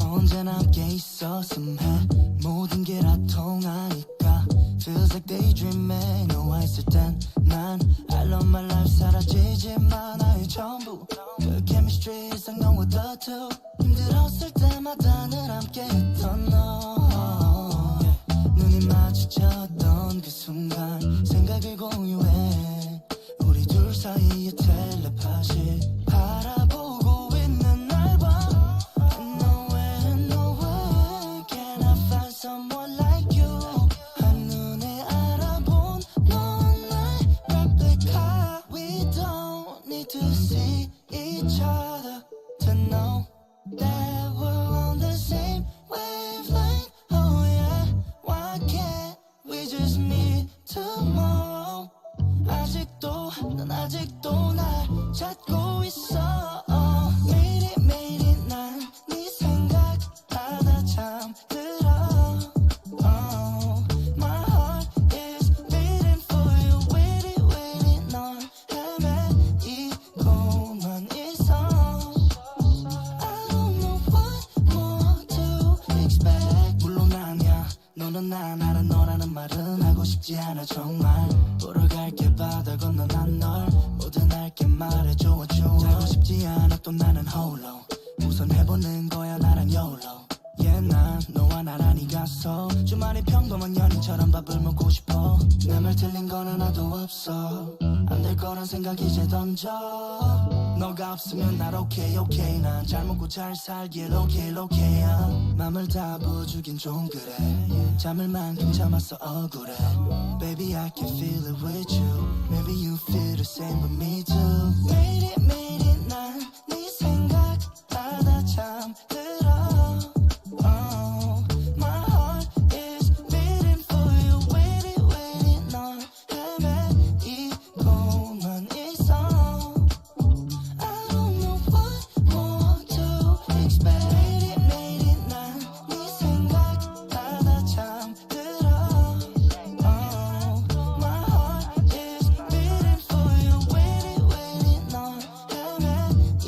언제나 함께 있었음 해 모든 게 다 통하니까 Feels like daydreaming 너와 있을 땐 난 I love my life 사라지지만 나의 전부 그 chemistry 이상 너와 the two 힘들었을 때마다 늘 함께 있던 너 눈이 마주쳤던 그 순간 생각을 공유해 우리 둘 사이의 텔레파시 바라보고 있는 날 봐 Someone like you 한눈에 알아본 넌 나의 replica We don't need to see each other To know that we're on the same wavelength Oh yeah, why can't we just meet tomorrow 아직도 난 아직도 날 찾고 있어 매일이 난 네 생각하다 잠들어 난 알아 너라는 말은 하고 싶지 않아 정말 보러 갈게 바다 건너 난 널 뭐든 할게 말해줘 자고 싶지 않아 또 나는 홀로 우선 해보는 거야 나랑 YOLO Yeah 난 너와 나란히 가서 주말이 평범한 연인처럼 밥을 먹고 싶어 내 말 틀린 건 하나도 없어 안 될 거란 생각 이제 던져 너가 없으면 날 okay 난 잘 먹고 잘 살길 okay 맘을 다 부어주긴 좀 그래 잠을 만큼 참았어 억울해 Baby I can feel it with you Maybe you feel the same with me too 매일이 난 네 생각하다 잠들어 My heart is beating for you waiting 널 헤매이고만 있어 I don't know what more to expect 매일이 난 네 생각하다 잠들어 My heart is beating for you waiting 널 헤매이고만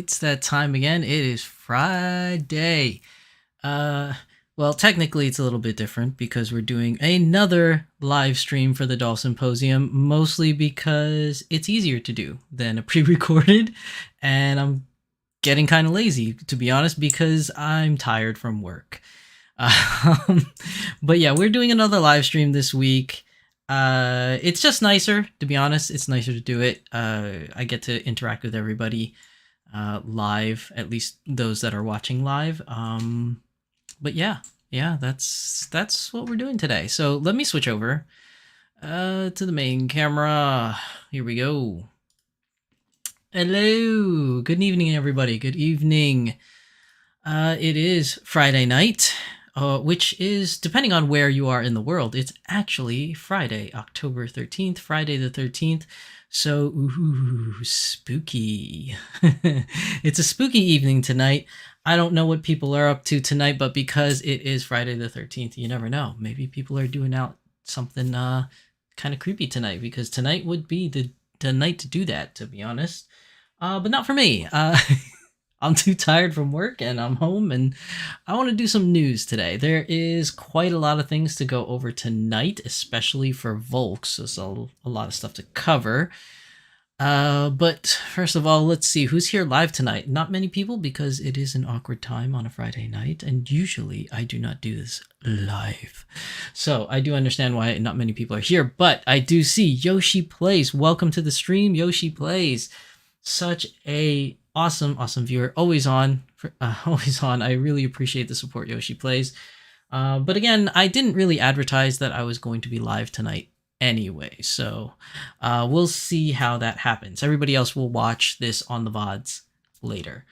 It's that time again. It is Friday. Well, technically it's a little bit different because we're doing another live stream for the Doll Symposium, mostly because it's easier to do than a pre-recorded, and I'm getting kind of lazy, to be honest, because I'm tired from work. But yeah, we're doing another live stream this week. It's just nicer, to be honest. It's nicer to do it. I get to interact with everybody live, at least those that are watching live. But yeah, that's what we're doing today. So let me switch over to the main camera. Here we go. Hello, good evening, everybody. Good evening. It is Friday night, which is, depending on where you are in the world, it's actually Friday, October 13th, Friday the 13th. So, ooh, spooky. It's a spooky evening tonight. I don't know what people are up to tonight, but because it is Friday the 13th, you never know. Maybe people are doing out something kind of creepy tonight, because tonight would be the night to do that, to be honest. But not for me. I'm too tired from work and I'm home and I want to do some news today. There is quite a lot of things to go over tonight, especially for Volks. There's a lot of stuff to cover. But first of all, let's see who's here live tonight. Not many people, because it is an awkward time on a Friday night, and usually I do not do this live. So I do understand why not many people are here, but I do see Yoshi Plays. Welcome to the stream, Yoshi Plays. Such a awesome viewer, always on. I really appreciate the support, Yoshi Plays. But again, I didn't really advertise that I was going to be live tonight anyway, so we'll see how that happens. Everybody else will watch this on the VODs later.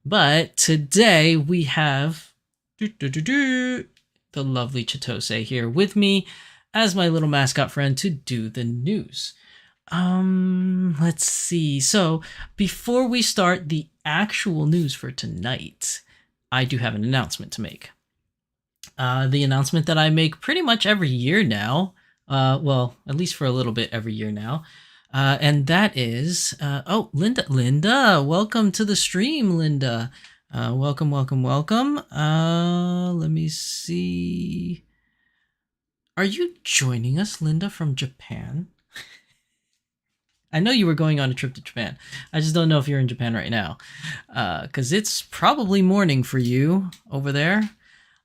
But today we have the lovely Chitose here with me as my little mascot friend to do the news. Let's see. So before we start the actual news for tonight, I do have an announcement to make. The announcement that I make pretty much every year now, well, at least for a little bit every year now, and that is, oh, Linda, welcome to the stream, Linda. Welcome. Let me see. Are you joining us, Linda, from Japan? I know you were going on a trip to Japan. I just don't know if you're in Japan right now, because it's probably morning for you over there.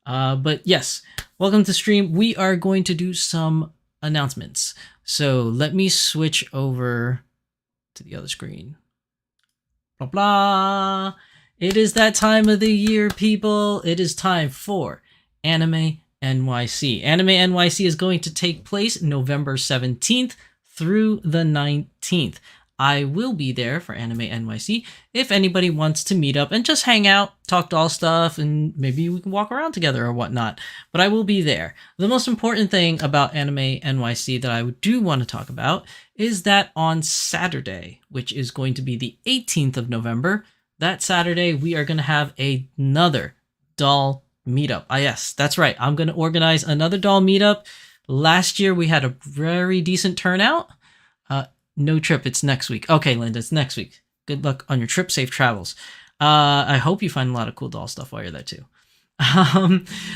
But yes, welcome to stream. We are going to do some announcements. So let me switch over to the other screen. Blah, blah. It is that time of the year, people. It is time for Anime NYC. Anime NYC is going to take place November 17th through the 19th. I will be there for Anime NYC if anybody wants to meet up and just hang out, talk doll stuff, and maybe we can walk around together or whatnot. But I will be there. The most important thing about Anime NYC that I do want to talk about is that on Saturday, which is going to be the 18th of November, that Saturday we are going to have another doll meetup. Yes, that's right. I'm going to organize another doll meetup. Last year we had a very decent turnout. No trip, it's next week. Okay, Linda, it's next week. Good luck on your trip, safe travels. I hope you find a lot of cool doll stuff while you're there too.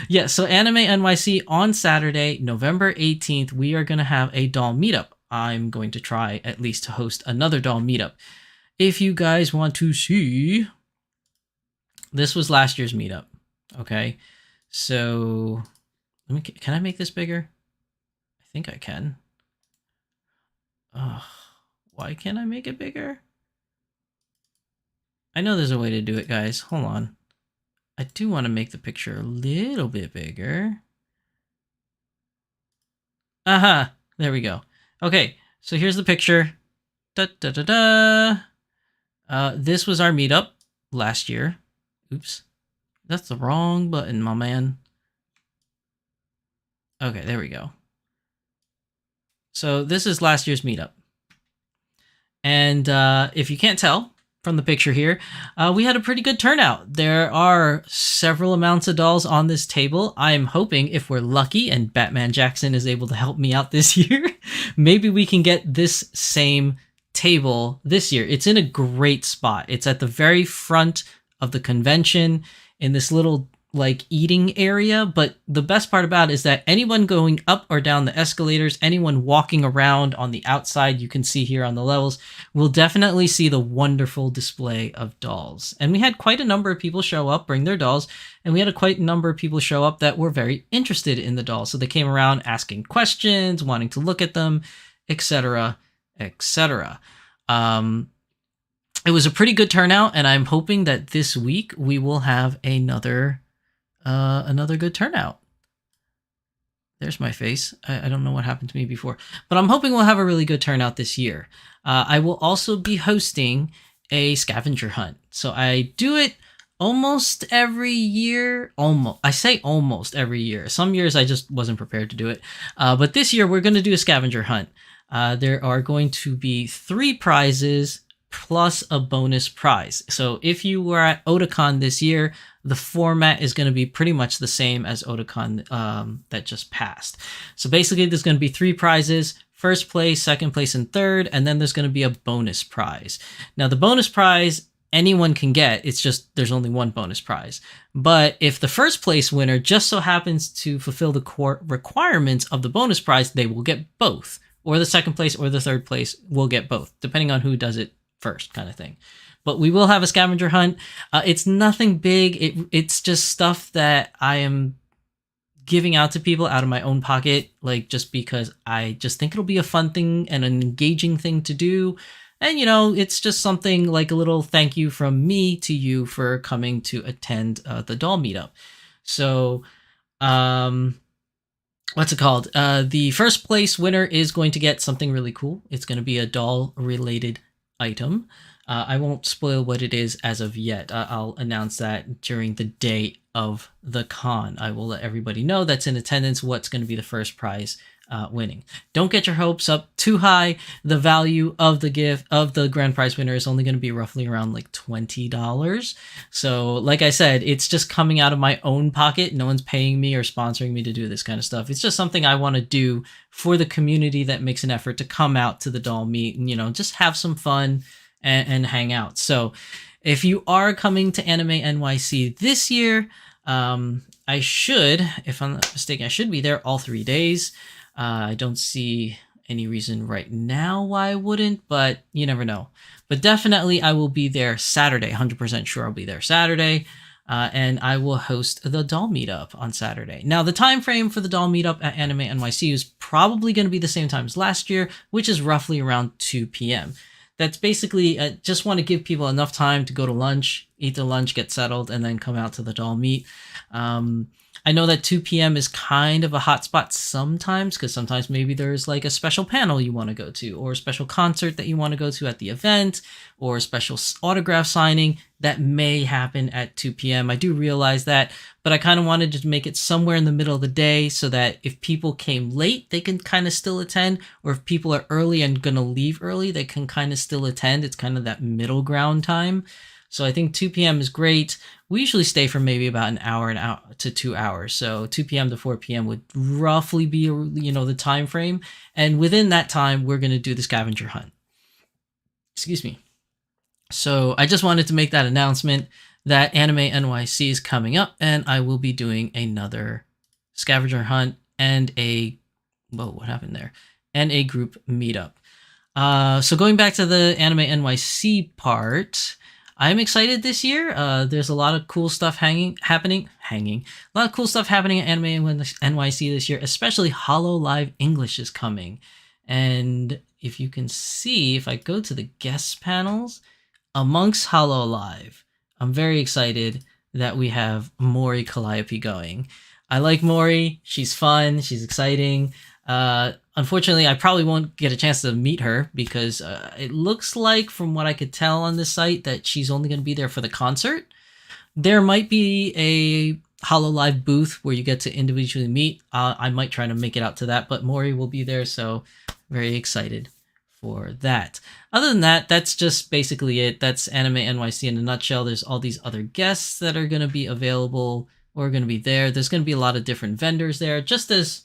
Yeah, so Anime NYC on Saturday, November 18th, we are going to have a doll meetup. I'm going to try at least to host another doll meetup. If you guys want to see, this was last year's meetup. Okay, so can I make this bigger? I think I can. Why can't I make it bigger? I know there's a way to do it, guys. Hold on. I do want to make the picture a little bit bigger. Aha! There we go. Okay, so here's the picture. This was our meetup last year. Oops. That's the wrong button, my man. Okay, there we go. So this is last year's meetup. And if you can't tell from the picture here, we had a pretty good turnout. There are several amounts of dolls on this table. I'm hoping, if we're lucky and Batman Jackson is able to help me out this year, maybe we can get this same table this year, it's in a great spot. It's at the very front of the convention in this little like eating area. But the best part about it is that anyone going up or down the escalators, anyone walking around on the outside, you can see here on the levels, will definitely see the wonderful display of dolls. And we had quite a number of people show up, bring their dolls, and we had quite a number of people show up that were very interested in the dolls. So they came around asking questions, wanting to look at them, etc., etc. It was a pretty good turnout, and I'm hoping that this week we will have another good turnout. There's my face. I don't know what happened to me before, but I'm hoping we'll have a really good turnout this year. I will also be hosting a scavenger hunt. So I do it almost every year. I say almost every year. Some years I just wasn't prepared to do it. But this year we're going to do a scavenger hunt. There are going to be 3 prizes plus a bonus prize. So if you were at Otakon this year, the format is going to be pretty much the same as Otakon that just passed. So basically there's going to be 3 prizes: first place, second place, and third, and then there's going to be a bonus prize. Now the bonus prize anyone can get, it's just there's only one bonus prize. But if the first place winner just so happens to fulfill the core requirements of the bonus prize, they will get both. Or the second place or the third place will get both, depending on who does it first, kind of thing. But we will have a scavenger hunt. It's nothing big. It's just stuff that I am giving out to people out of my own pocket, like just because I just think it'll be a fun thing and an engaging thing to do. And, you know, it's just something like a little thank you from me to you for coming to attend the doll meetup. So, what's it called? The first place winner is going to get something really cool. It's going to be a doll related item. I won't spoil what it is as of yet. I'll announce that during the day of the con. I will let everybody know that's in attendance what's going to be the first prize winning. Don't get your hopes up too high. The value of the gift of the grand prize winner is only going to be roughly around like $20. So like I said, it's just coming out of my own pocket. No one's paying me or sponsoring me to do this kind of stuff. It's just something I want to do for the community that makes an effort to come out to the doll meet and, you know, just have some fun and hang out. So if you are coming to Anime NYC this year, I should, if I'm not mistaken, I should be there all 3 days. I don't see any reason right now why I wouldn't, but you never know. But definitely I will be there Saturday. 100% sure I'll be there Saturday. And I will host the doll meetup on Saturday. Now, the time frame for the doll meetup at Anime NYC is probably going to be the same time as last year, which is roughly around 2 p.m. That's basically just want to give people enough time to go to lunch, eat the lunch, get settled, and then come out to the doll meet. I know that 2 p.m. is kind of a hot spot sometimes, because sometimes maybe there's like a special panel you want to go to, or a special concert that you want to go to at the event, or a special autograph signing that may happen at 2 p.m. I do realize that, but I kind of wanted to make it somewhere in the middle of the day so that if people came late, they can kind of still attend, or if people are early and going to leave early, they can kind of still attend. It's kind of that middle ground time. So I think 2 p.m. is great. We usually stay for maybe about an hour to 2 hours. So 2 p.m. to 4 p.m. would roughly be, you know, the time frame. And within that time, we're going to do the scavenger hunt. Excuse me. So I just wanted to make that announcement that Anime NYC is coming up, and I will be doing another scavenger hunt and what happened there? And a group meetup. So going back to the Anime NYC part, I'm excited this year. There's a lot of cool stuff happening. A lot of cool stuff happening at Anime NYC this year, especially Holo Live English is coming. And if you can see, if I go to the guest panels, amongst Holo Live, I'm very excited that we have Mori Calliope going. I like Mori. She's fun. She's exciting. Unfortunately, I probably won't get a chance to meet her because it looks like, from what I could tell on this site, that she's only going to be there for the concert. There might be a Holo Live booth where you get to individually meet. I might try to make it out to that, but Mori will be there, so very excited for that. Other than that, that's just basically it. That's Anime NYC in a nutshell. There's all these other guests that are going to be available or going to be there. There's going to be a lot of different vendors there, just as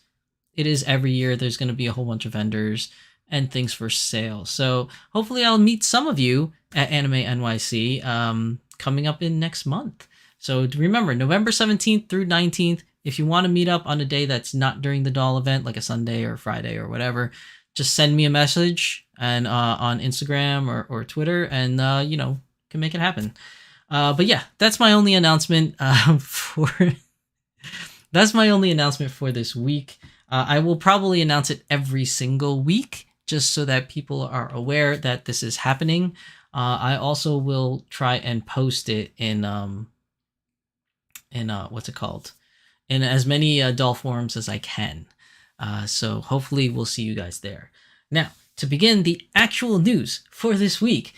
it is every year. There's going to be a whole bunch of vendors and things for sale. So hopefully I'll meet some of you at Anime NYC coming up in next month. So remember, November 17th through 19th, if you want to meet up on a day that's not during the doll event, like a Sunday or Friday or whatever, just send me a message and on Instagram or Twitter, and can make it happen. But yeah, that's my only announcement that's my only announcement for this week. I will probably announce it every single week, just so that people are aware that this is happening. I also will try and post it in what's it called? In as many doll forums as I can. So hopefully we'll see you guys there. Now, to begin the actual news for this week,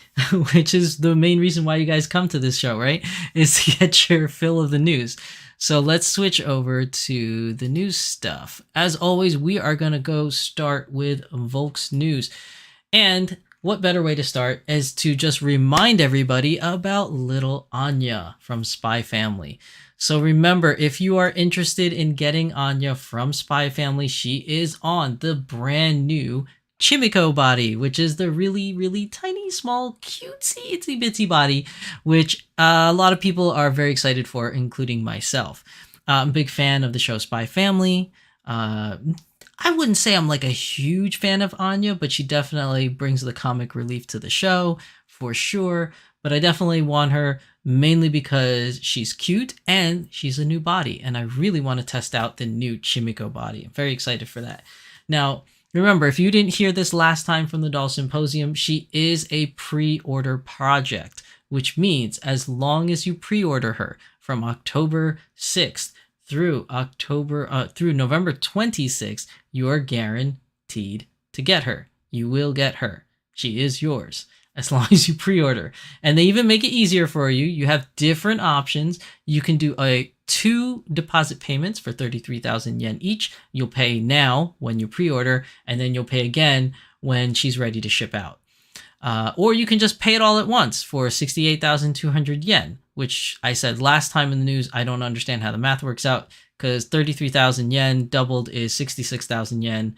which is the main reason why you guys come to this show, right? Is to get your fill of the news. So let's switch over to the news stuff. As always, we are going to go start with Volk's news. And what better way to start is to just remind everybody about little Anya from Spy Family. So remember, if you are interested in getting Anya from Spy Family, she is on the brand new Chimiko body, which is the really, really tiny, small, cutesy, itsy bitsy body, which a lot of people are very excited for, including myself. I'm a big fan of the show Spy Family. I wouldn't say I'm like a huge fan of Anya, but she definitely brings the comic relief to the show, for sure. But I definitely want her mainly because she's cute and she's a new body. And I really want to test out the new Chimiko body. I'm very excited for that. Now, remember, if you didn't hear this last time from the Doll Symposium, she is a pre-order project, which means as long as you pre-order her from October 6th through November 26th, you are guaranteed to get her. You will get her. She is yours as long as you pre-order. And they even make it easier for you. You have different options. You can do 2 deposit payments for 33,000 yen each. You'll pay now when you pre-order, and then you'll pay again when she's ready to ship out. Or you can just pay it all at once for 68,200 yen, which I said last time in the news. I don't understand how the math works out, because 33,000 yen doubled is 66,000 yen.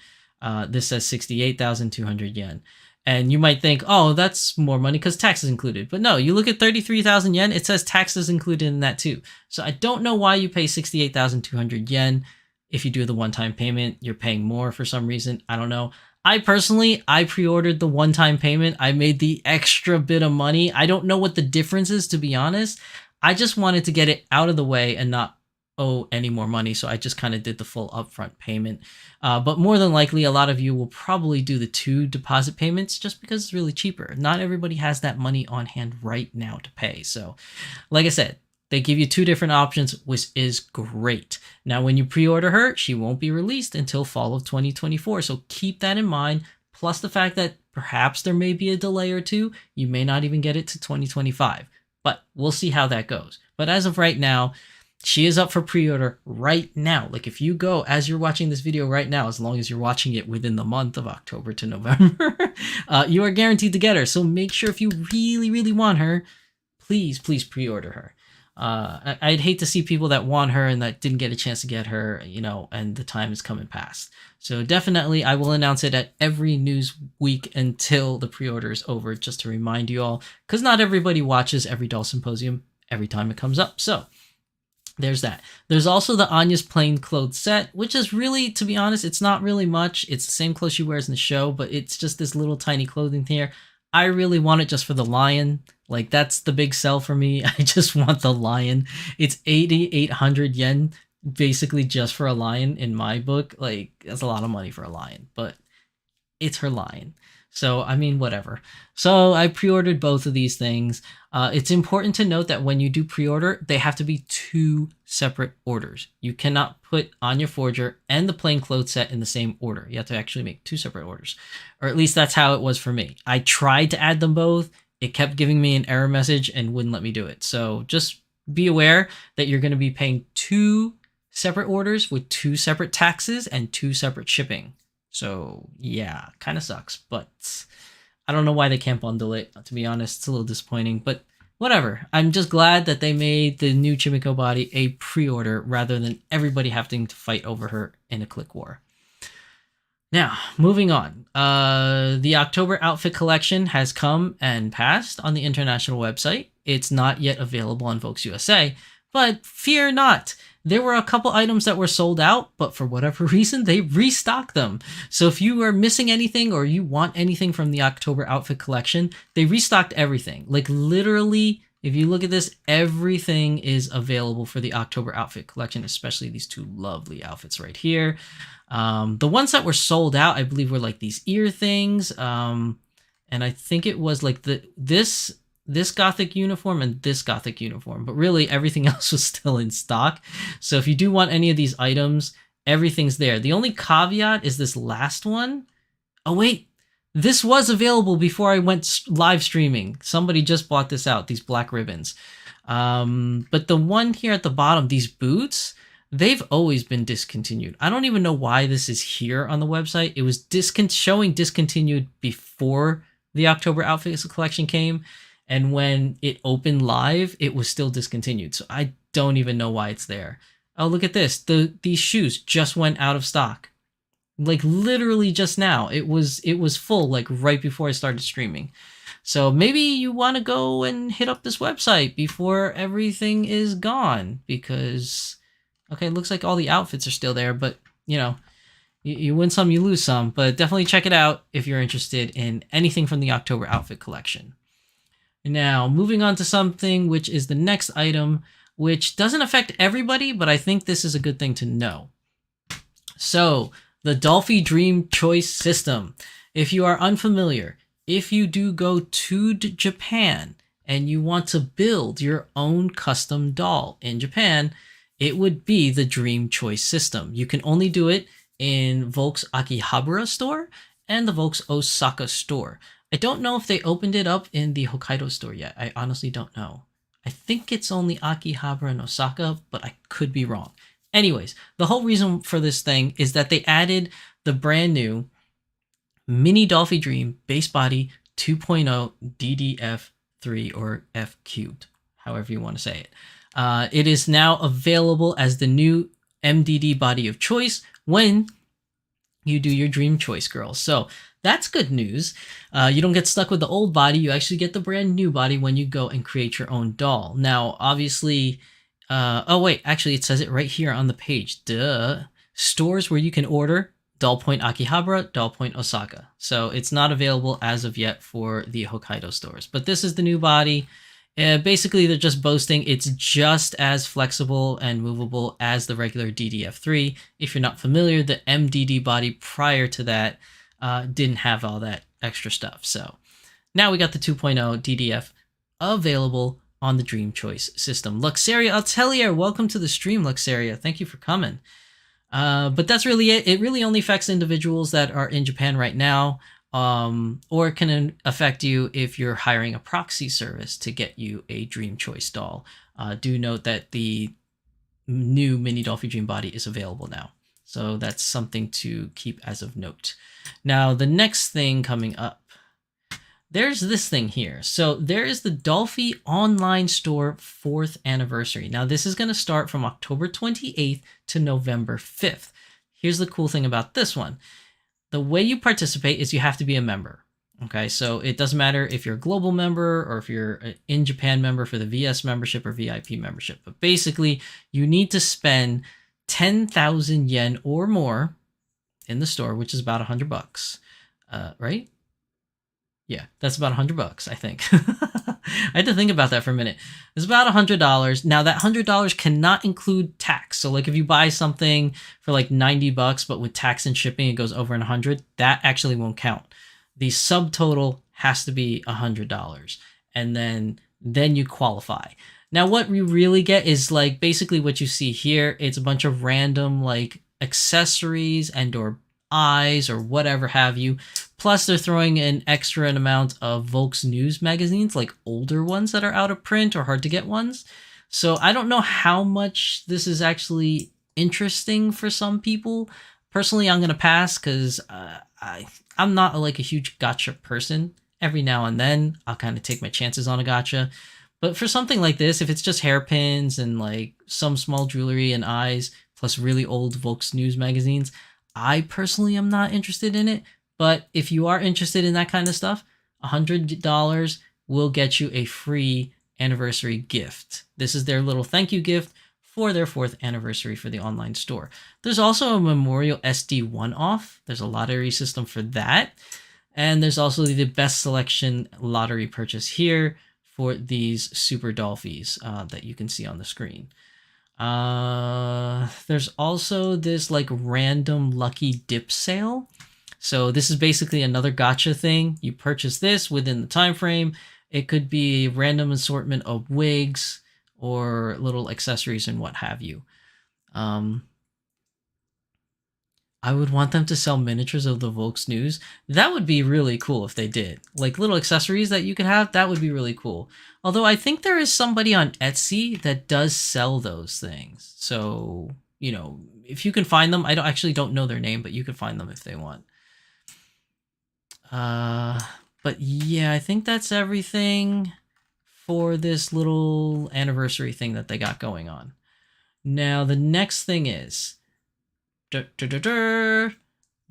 This says 68,200 yen. And you might think, oh, that's more money because tax is included. But no, you look at 33,000 yen, it says taxes included in that too. So I don't know why you pay 68,200 yen. If you do the one-time payment, you're paying more for some reason. I don't know. I pre-ordered the one-time payment. I made the extra bit of money. I don't know what the difference is, to be honest. I just wanted to get it out of the way and not owe any more money, so I just kind of did the full upfront payment. But more than likely, a lot of you will probably do the 2 deposit payments just because it's really cheaper. Not everybody has that money on hand right now to pay. So, like I said, they give you 2 different options, which is great. Now, when you pre-order her, she won't be released until fall of 2024, so keep that in mind. Plus the fact that perhaps there may be a delay or 2. You may not even get it to 2025, but we'll see how that goes. But as of right now, she is up for pre-order right now. Like if you go, as you're watching this video right now, as long as you're watching it within the month of October to November, you are guaranteed to get her. So make sure if you really, really want her, please pre-order her. I'd hate to see people that want her and that didn't get a chance to get her, and the time is coming past. So definitely I will announce it at every news week until the pre-order is over, just to remind you all, because not everybody watches every Doll Symposium every time it comes up. So there's that. There's also the Anya's plain clothes set, which is really, to be honest, it's not really much. It's the same clothes she wears in the show, but it's just this little tiny clothing here. I really want it just for the lion. Like, that's the big sell for me. I just want the lion. It's 8,800 yen, basically just for a lion in my book. Like, that's a lot of money for a lion, but it's her lion. So, I mean, whatever. So I pre-ordered both of these things. It's important to note that when you do pre-order, they have to be 2 separate orders. You cannot put Anya Forger and the plain clothes set in the same order. You have to actually make 2 separate orders. Or at least that's how it was for me. I tried to add them both. It kept giving me an error message and wouldn't let me do it. So just be aware that you're going to be paying 2 separate orders with 2 separate taxes and 2 separate shipping. So yeah, kind of sucks, but I don't know why they can't bundle it. To be honest, it's a little disappointing, but whatever. I'm just glad that they made the new Chimiko body a pre-order rather than everybody having to fight over her in a click war. Now, moving on. The October outfit collection has come and passed on the international website. It's not yet available on Volks USA, but fear not. There were a couple items that were sold out, but for whatever reason, they restocked them. So if you are missing anything or you want anything from the October outfit collection, they restocked everything. Like literally, if you look at this, everything is available for the October outfit collection, especially these two lovely outfits right here. The ones that were sold out, I believe, were like these ear things. And I think it was like this Gothic uniform and this Gothic uniform, but really everything else was still in stock. So if you do want any of these items, everything's there. The only caveat is this last one. Oh wait, this was available before I went live streaming. Somebody just bought this out, these black ribbons. But the one here at the bottom, these boots, they've always been discontinued. I don't even know why this is here on the website. It was showing discontinued before the October Outfits collection came. And when it opened live, it was still discontinued. So I don't even know why it's there. Oh, look at this. These shoes just went out of stock. Like literally just now. It was full like right before I started streaming. So maybe you want to go and hit up this website before everything is gone. Because, okay, it looks like all the outfits are still there. But, you know, you win some, you lose some. But definitely check it out if you're interested in anything from the October outfit collection. Now, moving on to something which is the next item, which doesn't affect everybody, but I think this is a good thing to know. So, the Dolphy Dream Choice System. If you are unfamiliar, if you do go to Japan and you want to build your own custom doll in Japan, it would be the Dream Choice System. You can only do it in Volks Akihabara store and the Volks Osaka store. I don't know if they opened it up in the Hokkaido store yet. I honestly don't know. I think it's only Akihabara and Osaka, but I could be wrong. Anyways, the whole reason for this thing is that they added the brand new Mini Dolphy Dream Base Body 2.0 DDF3 or F cubed, however you want to say it. It is now available as the new MDD body of choice when you do your Dream Choice, girls. So that's good news. You don't get stuck with the old body. You actually get the brand new body when you go and create your own doll. Now, obviously, oh wait, actually it says it right here on the page. Duh. Stores where you can order Doll Point Akihabara, Doll Point Osaka. So it's not available as of yet for the Hokkaido stores. But this is the new body. Basically, they're just boasting it's just as flexible and movable as the regular DDF3. If you're not familiar, the MDD body prior to that didn't have all that extra stuff. So now we got the 2.0 DDF available on the Dream Choice system. Luxaria Atelier, welcome to the stream, Luxaria. Thank you for coming. But that's really it. It really only affects individuals that are in Japan right now, or it can affect you if you're hiring a proxy service to get you a Dream Choice doll. Do note that the new Mini Dolphy Dream body is available now. So that's something to keep as of note. Now, the next thing coming up, there's this thing here. So there is the Dolphy online store 4th anniversary. Now, this is going to start from October 28th to November 5th. Here's the cool thing about this one. The way you participate is you have to be a member. Okay, so it doesn't matter if you're a global member or if you're an in Japan member for the VS membership or VIP membership. But basically, you need to spend 10,000 yen or more in the store, which is about $100, right? Yeah, that's about $100, I think. I had to think about that for a minute. It's about $100. Now, that $100 cannot include tax. So, like, if you buy something for like $90, but with tax and shipping, it goes over $100, that actually won't count. The subtotal has to be $100, and then you qualify. Now, what we really get is like basically what you see here. It's a bunch of random like accessories and or eyes or whatever have you. Plus, they're throwing an extra amount of Volks News magazines, like older ones that are out of print or hard to get ones. So I don't know how much this is actually interesting for some people. Personally, I'm going to pass because I'm not like a huge gacha person. Every now and then, I'll kind of take my chances on a gacha. But for something like this, if it's just hairpins and like some small jewelry and eyes, plus really old Volks News magazines, I personally am not interested in it, but if you are interested in that kind of stuff, $100 will get you a free anniversary gift. This is their little thank you gift for their 4th anniversary for the online store. There's also a Memorial SD one-off. There's a lottery system for that. And there's also the best selection lottery purchase here for these super Dolphies that you can see on the screen. There's also this like random lucky dip sale. So this is basically another gotcha thing. You purchase this within the time frame. It could be a random assortment of wigs or little accessories and what have you. I would want them to sell miniatures of the Volks News. That would be really cool if they did. Like little accessories that you could have, that would be really cool. Although I think there is somebody on Etsy that does sell those things. So, you know, if you can find them, actually don't know their name, but you can find them if they want. But yeah, I think that's everything for this little anniversary thing that they got going on. Now, the next thing is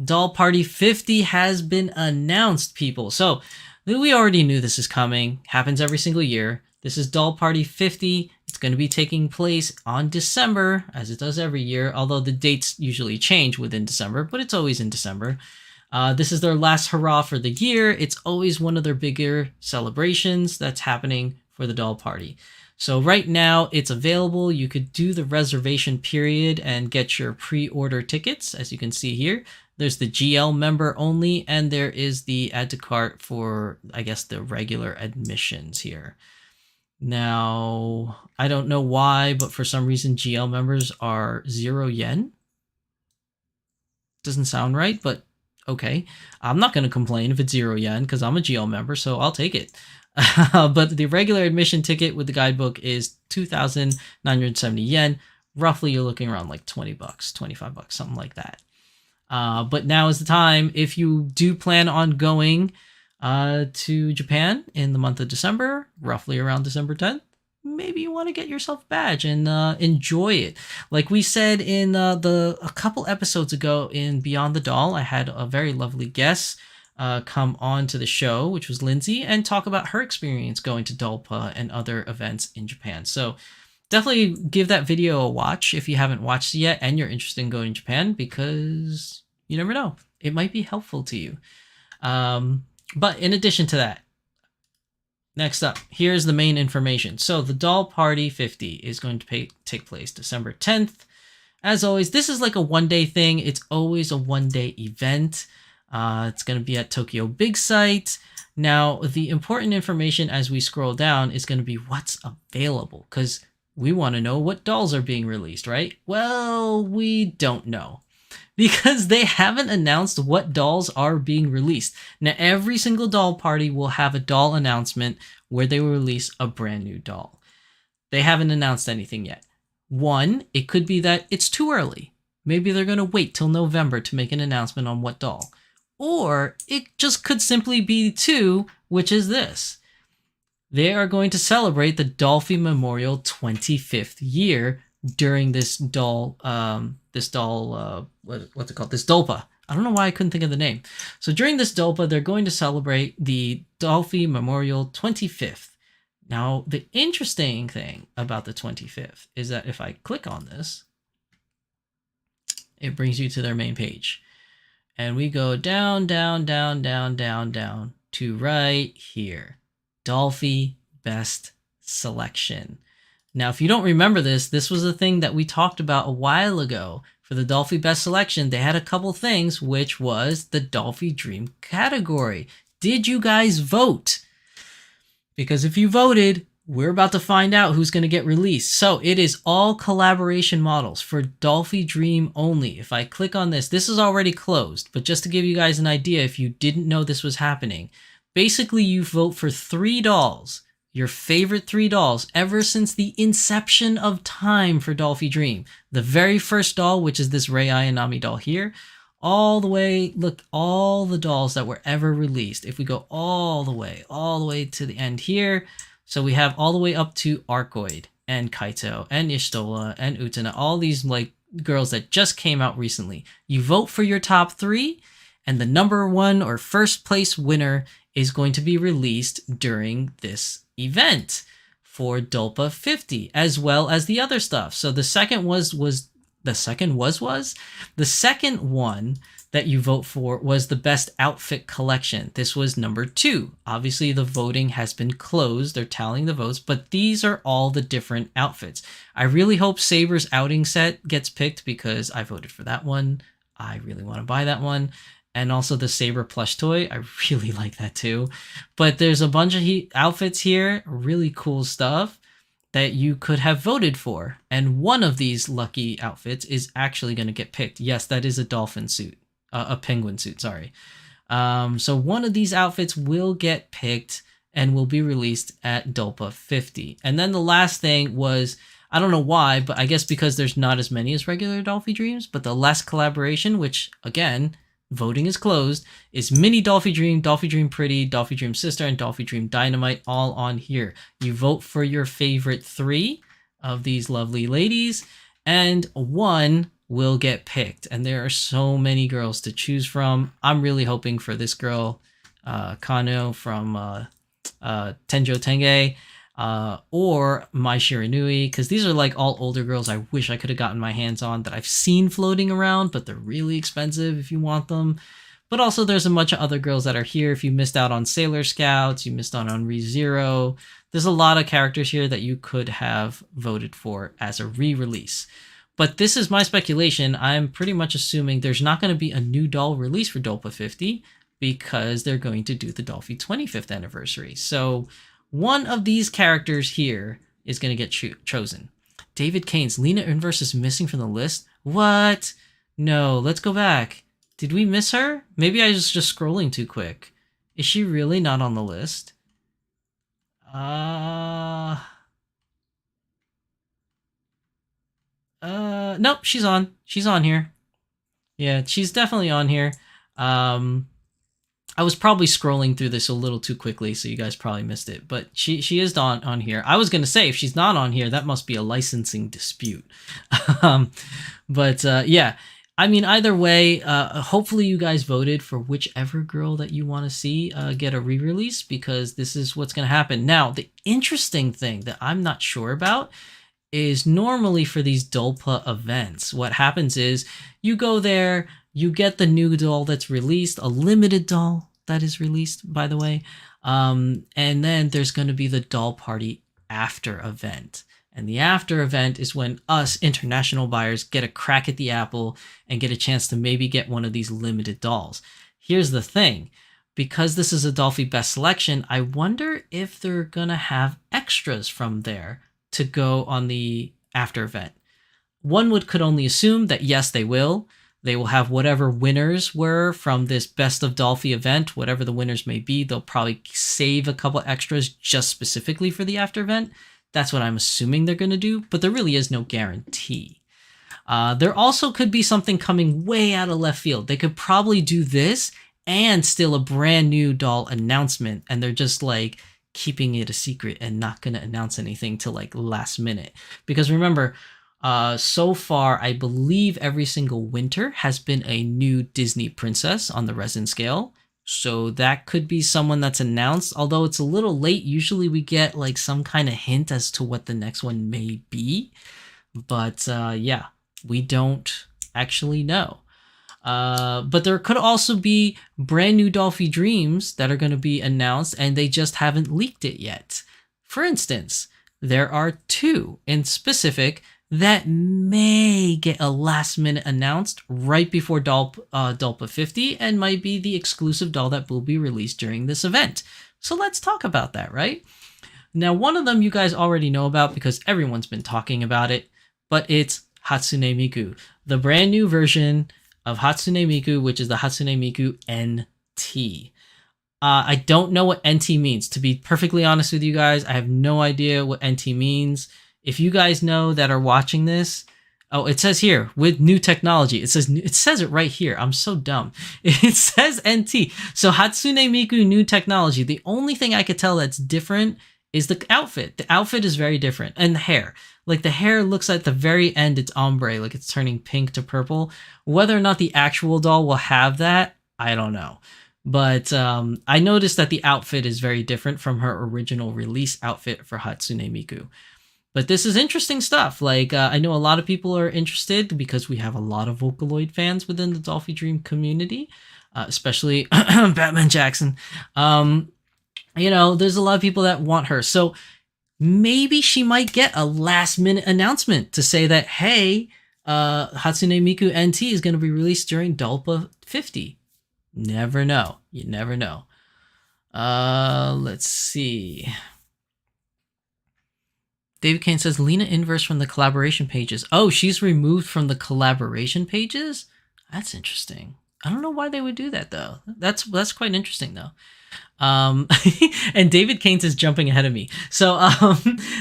Doll Party 50 has been announced, people. So we already knew this is coming. Happens every single year. This is Doll Party 50. It's going to be taking place on December, as it does every year, although the dates usually change within December, but it's always in December. This is their last hurrah for the year. It's always one of their bigger celebrations that's happening for the Doll Party. So right now it's available. You could do the reservation period and get your pre-order tickets, as you can see here. There's the GL member only, and there is the add to cart for, I guess, the regular admissions here. Now, I don't know why, but for some reason GL members are 0 yen. Doesn't sound right, but okay. I'm not going to complain if it's 0 yen because I'm a GL member, so I'll take it. But the regular admission ticket with the guidebook is 2,970 yen. Roughly, you're looking around like 20 bucks, 25 bucks, something like that. But now is the time. If you do plan on going to Japan in the month of December, roughly around December 10th, maybe you want to get yourself a badge and enjoy it. Like we said in a couple episodes ago in Beyond the Doll, I had a very lovely guest come on to the show, which was Lindsay, and talk about her experience going to Dollpa and other events in Japan. So definitely give that video a watch if you haven't watched it yet and you're interested in going to Japan, because you never know, it might be helpful to you. But in addition to that, next up, here's the main information. So the Doll Party 50 is going to take place December 10th. As always, this is like a one-day thing. It's always a one-day event. It's going to be at Tokyo Big Sight. Now, the important information as we scroll down is going to be what's available, because we want to know what dolls are being released, right? Well, we don't know, because they haven't announced what dolls are being released. Now, every single doll party will have a doll announcement where they will release a brand new doll. They haven't announced anything yet. One, it could be that it's too early. Maybe they're going to wait till November to make an announcement on what doll. Or it just could simply be two, which is this. They are going to celebrate the Dolphy Memorial 25th year during this doll, what's it called? This Dolpa. I don't know why I couldn't think of the name. So during this Dolpa, they're going to celebrate the Dolphy Memorial 25th. Now, the interesting thing about the 25th is that if I click on this, it brings you to their main page. And we go down, down, down, down, down, down to right here. Dolphy Best Selection. Now, if you don't remember this, this was a thing that we talked about a while ago. For the Dolphy Best Selection, they had a couple things, which was the Dolphy Dream category. Did you guys vote? Because if you voted, we're about to find out who's going to get released. So it is all collaboration models for Dolphy Dream only. If I click on this, this is already closed, but just to give you guys an idea, if you didn't know this was happening, basically you vote for 3 dolls, your favorite 3 dolls ever since the inception of time for Dolphy Dream. The very first doll, which is this Rei Ayanami doll here, all the way, look, all the dolls that were ever released. If we go all the way to the end here, so we have all the way up to Arcoid and Kaito and Ishtola and Utena, all these like girls that just came out recently. You vote for your top 3, and the number 1 or first place winner is going to be released during this event for Dolpa 50, as well as the other stuff. So the second the second one that you vote for was the best outfit collection. This was number 2. Obviously, the voting has been closed. They're tallying the votes, but these are all the different outfits. I really hope Saber's outing set gets picked because I voted for that one. I really want to buy that one. And also the Saber plush toy. I really like that too. But there's a bunch of outfits here, really cool stuff that you could have voted for. And one of these lucky outfits is actually going to get picked. Yes, that is a dolphin suit. A penguin suit, sorry. So one of these outfits will get picked and will be released at Dolpa 50. And then the last thing was, I don't know why, but I guess because there's not as many as regular Dolphy Dreams, but the last collaboration, which again, voting is closed, is Mini Dolphy Dream, Dolphy Dream Pretty, Dolphy Dream Sister, and Dolphy Dream Dynamite, all on here. You vote for your favorite 3 of these lovely ladies, and one will get picked. And there are so many girls to choose from. I'm really hoping for this girl, Kano from Tenjo Tenge, or Mai Shiranui, because these are like all older girls I wish I could have gotten my hands on that I've seen floating around, but they're really expensive if you want them. But also there's a bunch of other girls that are here. If you missed out on Sailor Scouts, you missed out on ReZero, there's a lot of characters here that you could have voted for as a re-release. But this is my speculation. I'm pretty much assuming there's not going to be a new doll release for Dolpa 50 because they're going to do the Dolphy 25th anniversary. So one of these characters here is going to get chosen. David Kane's Lena Inverse is missing from the list. What? No, let's go back. Did we miss her? Maybe I was just scrolling too quick. Is she really not on the list? Nope, she's on. She's on here. Yeah, she's definitely on here. I was probably scrolling through this a little too quickly, so you guys probably missed it. But she is on here. I was going to say, if she's not on here, that must be a licensing dispute. Yeah, I mean, either way, hopefully you guys voted for whichever girl that you want to see get a re-release, because this is what's going to happen. Now, the interesting thing that I'm not sure about is normally for these Dolpa events, what happens is you go there, you get the new doll that's released, a limited doll that is released, by the way, and then there's going to be the doll party after event. And the after event is when us international buyers get a crack at the apple and get a chance to maybe get one of these limited dolls. Here's the thing. Because this is a Dolphy Best Selection, I wonder if they're going to have extras from there to go on the after event. One could only assume that yes, they will. They will have whatever winners were from this Best of Dolphy event, whatever the winners may be. They'll probably save a couple extras just specifically for the after event. That's what I'm assuming they're going to do, but there really is no guarantee. There also could be something coming way out of left field. They could probably do this and still a brand new doll announcement, and they're just like keeping it a secret and not going to announce anything till like last minute. Because remember, so far, I believe every single winter has been a new Disney princess on the resin scale. So that could be someone that's announced, although it's a little late. Usually we get like some kind of hint as to what the next one may be. But yeah, we don't actually know. But there could also be brand new Dolphy Dreams that are going to be announced and they just haven't leaked it yet. For instance, there are 2 in specific that may get a last minute announced right before Dolpa 50 and might be the exclusive doll that will be released during this event. So let's talk about that, right? Now, one of them you guys already know about because everyone's been talking about it, but it's Hatsune Miku, the brand new version of Hatsune Miku, which is the Hatsune Miku NT. I don't know what NT means. To be perfectly honest with you guys, I have no idea what NT means. If you guys know that are watching this, oh, it says here, with new technology. It says it right here. I'm so dumb. It says NT. So Hatsune Miku new technology. The only thing I could tell that's different is the outfit. The outfit is very different. And the hair. Like, the hair looks at the very end, it's ombre, like it's turning pink to purple. Whether or not the actual doll will have that, I don't know. But I noticed that the outfit is very different from her original release outfit for Hatsune Miku. But this is interesting stuff. Like, I know a lot of people are interested because we have a lot of Vocaloid fans within the Dolphy Dream community, especially Batman Jackson. You know, there's a lot of people that want her. So maybe she might get a last minute announcement to say that, hey, Hatsune Miku NT is going to be released during Dolpa 50. Never know. You never know. Let's see. David Kane says, Lena Inverse from the collaboration pages. Oh, she's removed from the collaboration pages? That's interesting. I don't know why they would do that, though. That's quite interesting, though. And David Keynes is jumping ahead of me. So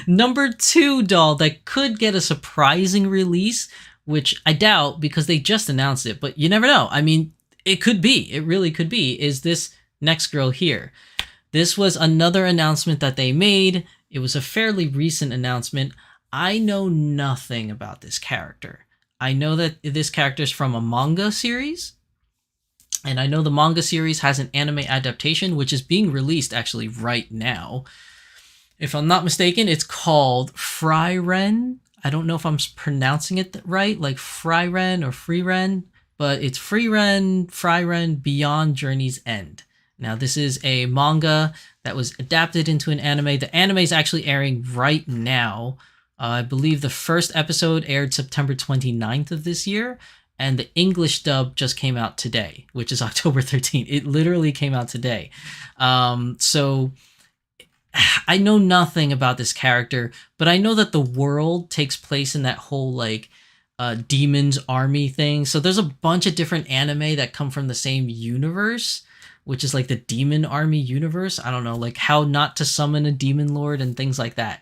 number 2 doll that could get a surprising release, which I doubt because they just announced it, but you never know. I mean, it could be. It really could be. Is this next girl here? This was another announcement that they made. It was a fairly recent announcement. I know nothing about this character. I know that this character is from a manga series. And I know the manga series has an anime adaptation, which is being released actually right now. If I'm not mistaken, it's called Frieren. I don't know if I'm pronouncing it right, like Frieren or Freeren, but it's Frieren Beyond Journey's End. Now, this is a manga that was adapted into an anime. The anime is actually airing right now. I believe the first episode aired September 29th of this year. And the English dub just came out today, which is October 13th. It literally came out today. So I know nothing about this character, but I know that the world takes place in that whole like demons army thing. So there's a bunch of different anime that come from the same universe, which is like the demon army universe. I don't know, like how not to summon a demon lord and things like that.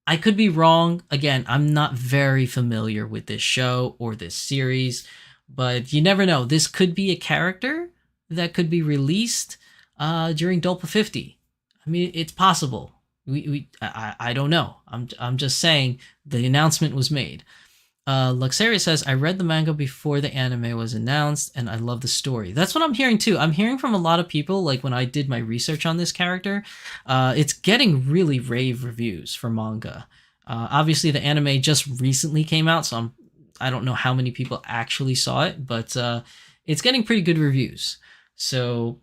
I could be wrong. Again, I'm not very familiar with this show or this series, but you never know. This could be a character that could be released during Dolpa 50. I mean, it's possible. I don't know. I'm just saying the announcement was made. Luxaria says, I read the manga before the anime was announced, and I love the story. That's what I'm hearing too. I'm hearing from a lot of people, like when I did my research on this character, it's getting really rave reviews for manga. Obviously, the anime just recently came out, so I don't know how many people actually saw it, but it's getting pretty good reviews. So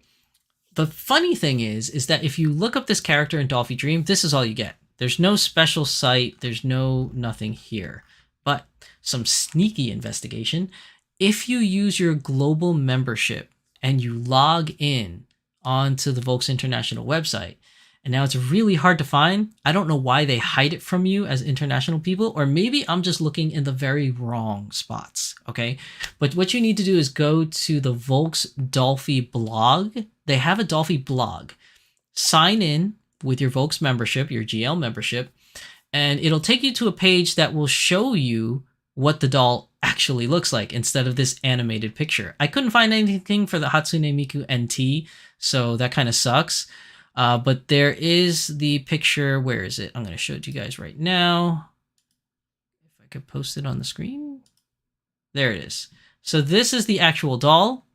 the funny thing is that if you look up this character in Dolphy Dream, this is all you get. There's no special site. There's nothing here. But some sneaky investigation. If you use your global membership and you log in onto the Volks International website, and now it's really hard to find. I don't know why they hide it from you as international people, or maybe I'm just looking in the very wrong spots, okay? But what you need to do is go to the Volks Dolphy blog. They have a Dolphy blog. Sign in with your Volks membership, your GL membership, and it'll take you to a page that will show you what the doll actually looks like instead of this animated picture. I couldn't find anything for the Hatsune Miku NT, so that kind of sucks. But there is the picture. Where is it? I'm going to show it to you guys right now. If I could post it on the screen. There it is. So this is the actual doll.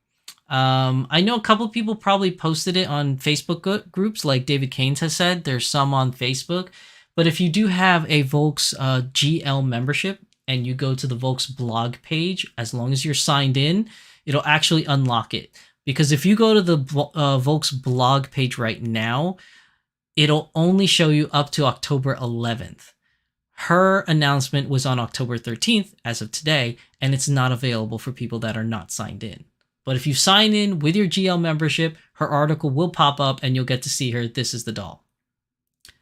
I know a couple people probably posted it on Facebook groups, like David Keynes has said. There's some on Facebook. But if you do have a Volks GL membership and you go to the Volks blog page, as long as you're signed in, it'll actually unlock it. Because if you go to the Volks blog page right now, it'll only show you up to October 11th. Her announcement was on October 13th as of today, and it's not available for people that are not signed in. But if you sign in with your GL membership, her article will pop up and you'll get to see her. This is the doll.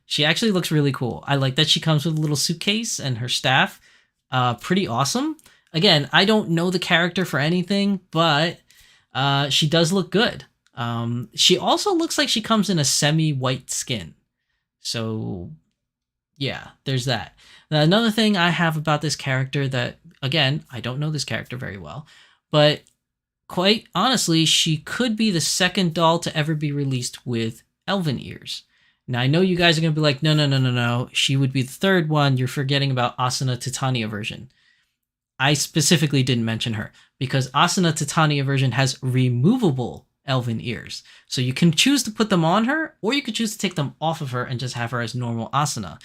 She actually looks really cool. I like that she comes with a little suitcase and her staff. Pretty awesome. Again, I don't know the character for anything, but she does look good. She also looks like she comes in a semi-white skin. So, yeah, there's that. Now, another thing I have about this character that, again, I don't know this character very well, but quite honestly, she could be the second doll to ever be released with elven ears. Now, I know you guys are going to be like, no, no, no, no, no. She would be the third one. You're forgetting about Asuna Titania version. I specifically didn't mention her because Asuna Titania version has removable elven ears. So you can choose to put them on her, or you could choose to take them off of her and just have her as normal Asuna.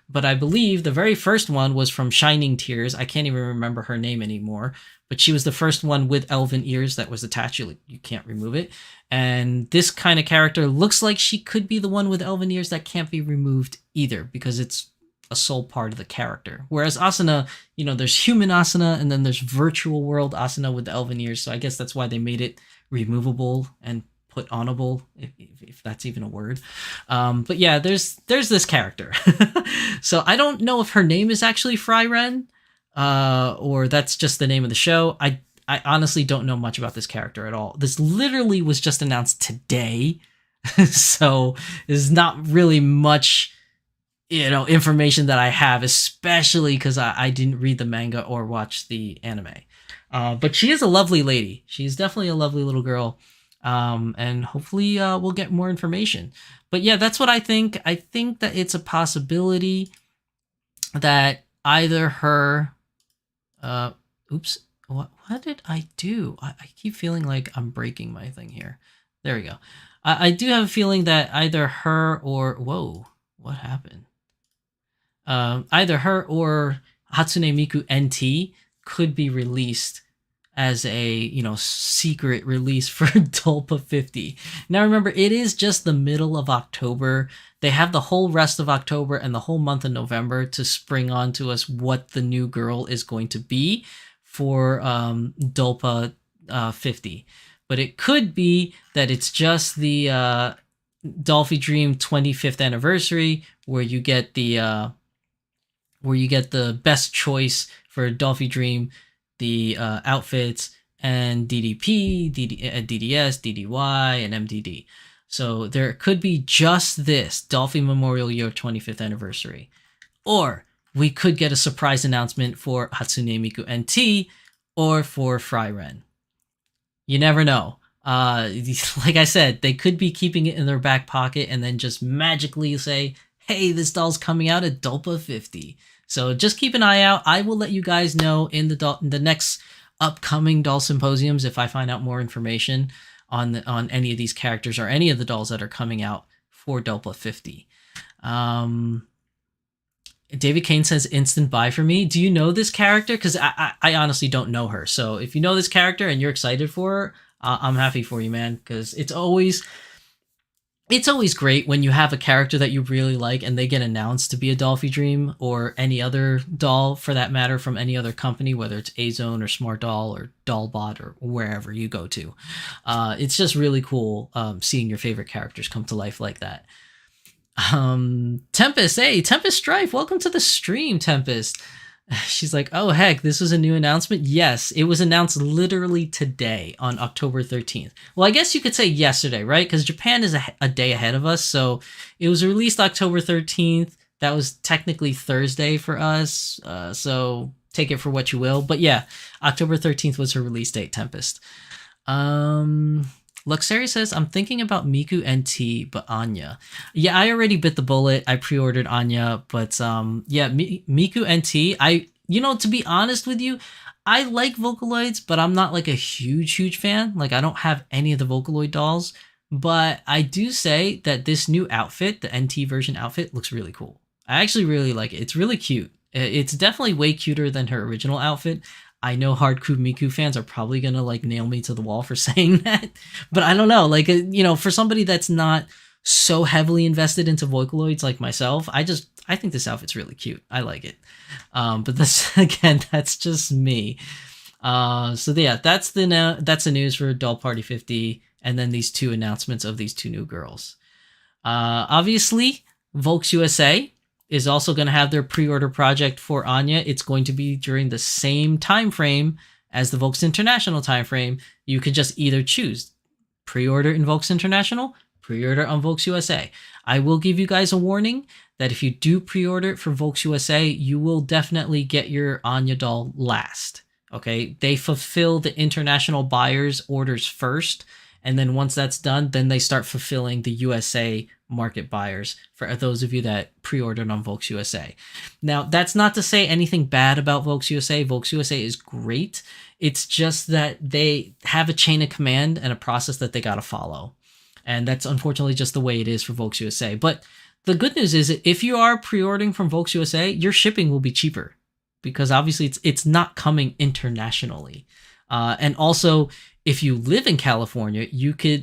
But I believe the very first one was from Shining Tears. I can't even remember her name anymore, but she was the first one with elven ears that was attached. You can't remove it. And this kind of character looks like she could be the one with elven ears that can't be removed either, because it's a sole part of the character. Whereas Asuna, there's human Asuna and then there's virtual world Asuna with the elven ears. So I guess that's why they made it removable and put onable, if that's even a word. But yeah, there's this character. So I don't know if her name is actually Fryren, or that's just the name of the show. I honestly don't know much about this character at all. This literally was just announced today. So there's not really much information that I have, especially because I didn't read the manga or watch the anime. But she is a lovely lady. She's definitely a lovely little girl. And hopefully we'll get more information. But yeah, that's what I think. I think that it's a possibility that either her... oops. What did I do? I keep feeling like I'm breaking my thing here. There we go. I do have a feeling that either her or... Whoa, what happened? Either her or Hatsune Miku NT could be released as a secret release for Dolpa 50. Now remember, it is just the middle of October. They have the whole rest of October and the whole month of November to spring on to us what the new girl is going to be for Dolpa 50. But it could be that it's just the Dolphy Dream 25th anniversary where you get the best choice for Dolphy Dream, the outfits, and DDP, DDS, DDY, and MDD. So there could be just this Dolphy Memorial Year 25th anniversary. Or we could get a surprise announcement for Hatsune Miku NT or for Fryren. You never know. Like I said, they could be keeping it in their back pocket and then just magically say, hey, this doll's coming out at Dolpa 50. So just keep an eye out. I will let you guys know in the next upcoming Doll Symposiums if I find out more information on any of these characters or any of the dolls that are coming out for Dolpa 50. David Kane says instant buy for me. Do you know this character? Because I honestly don't know her. So if you know this character and you're excited for her, I'm happy for you, man. Because it's always great when you have a character that you really like and they get announced to be a Dolphy Dream or any other doll for that matter from any other company, whether it's Azone or Smart Doll or Dollbot or wherever you go to. It's just really cool seeing your favorite characters come to life like that. Tempest, hey, Tempest Strife, welcome to the stream, Tempest. She's like, oh, heck, this was a new announcement? Yes, it was announced literally today on October 13th. Well, I guess you could say yesterday, right? Because Japan is a day ahead of us. So it was released October 13th. That was technically Thursday for us. So take it for what you will. But yeah, October 13th was her release date, Tempest. Luxeri says, I'm thinking about Miku NT, but Anya. Yeah, I already bit the bullet. I pre-ordered Anya, but yeah, Miku NT, to be honest with you, I like Vocaloids, but I'm not like a huge fan. Like, I don't have any of the Vocaloid dolls, but I do say that this new outfit, the NT version outfit, looks really cool. I actually really like it. It's really cute. It's definitely way cuter than her original outfit. I know hardcore Miku fans are probably gonna nail me to the wall for saying that, but I don't know. For somebody that's not so heavily invested into Vocaloids like myself, I think this outfit's really cute. I like it. But that's just me. So yeah, that's the news for Doll Party 50, and then these two announcements of these two new girls. Obviously, Volks USA is also going to have their pre-order project for Anya. It's going to be during the same time frame as the Volks International time frame. You can just either choose pre-order in Volks International, pre-order on Volks USA. I will give you guys a warning that if you do pre-order for Volks USA, you will definitely get your Anya doll last. Okay, they fulfill the international buyers' orders first, and then once that's done, then they start fulfilling the USA market buyers for those of you that pre-ordered on Volks USA. Now, that's not to say anything bad about Volks USA. Volks USA is great. It's just that they have a chain of command and a process that they got to follow. And that's unfortunately just the way it is for Volks USA. But the good news is that if you are pre-ordering from Volks USA, your shipping will be cheaper because obviously it's not coming internationally. And also, if you live in California,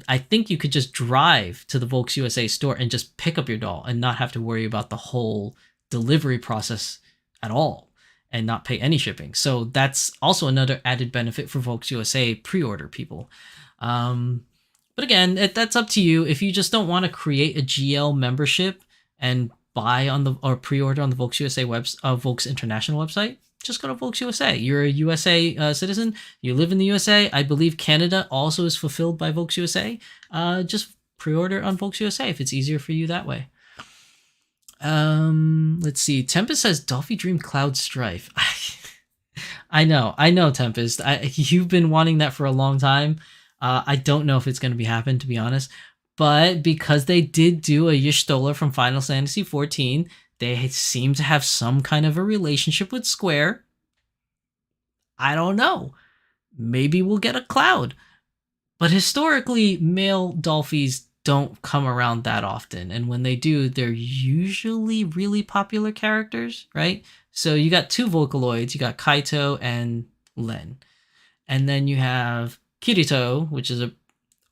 I think you could just drive to the Volks USA store and just pick up your doll and not have to worry about the whole delivery process at all and not pay any shipping. So that's also another added benefit for Volks USA pre-order people. But again, that's up to you. If you just don't want to create a GL membership and buy or pre-order on the Volks USA Volks International website, just go to Volks USA. You're a USA citizen. You live in the USA. I believe Canada also is fulfilled by Volks USA. Just pre-order on Volks USA if it's easier for you that way. Let's see. Tempest says Dolphy Dream Cloud Strife. I know, Tempest. You've been wanting that for a long time. I don't know if it's going to be happen, to be honest. But because they did do a Y'shtola from Final Fantasy XIV, they seem to have some kind of a relationship with Square. I don't know. Maybe we'll get a Cloud. But historically, male Dolphys don't come around that often. And when they do, they're usually really popular characters, right? So you got two Vocaloids. You got Kaito and Len. And then you have Kirito, which is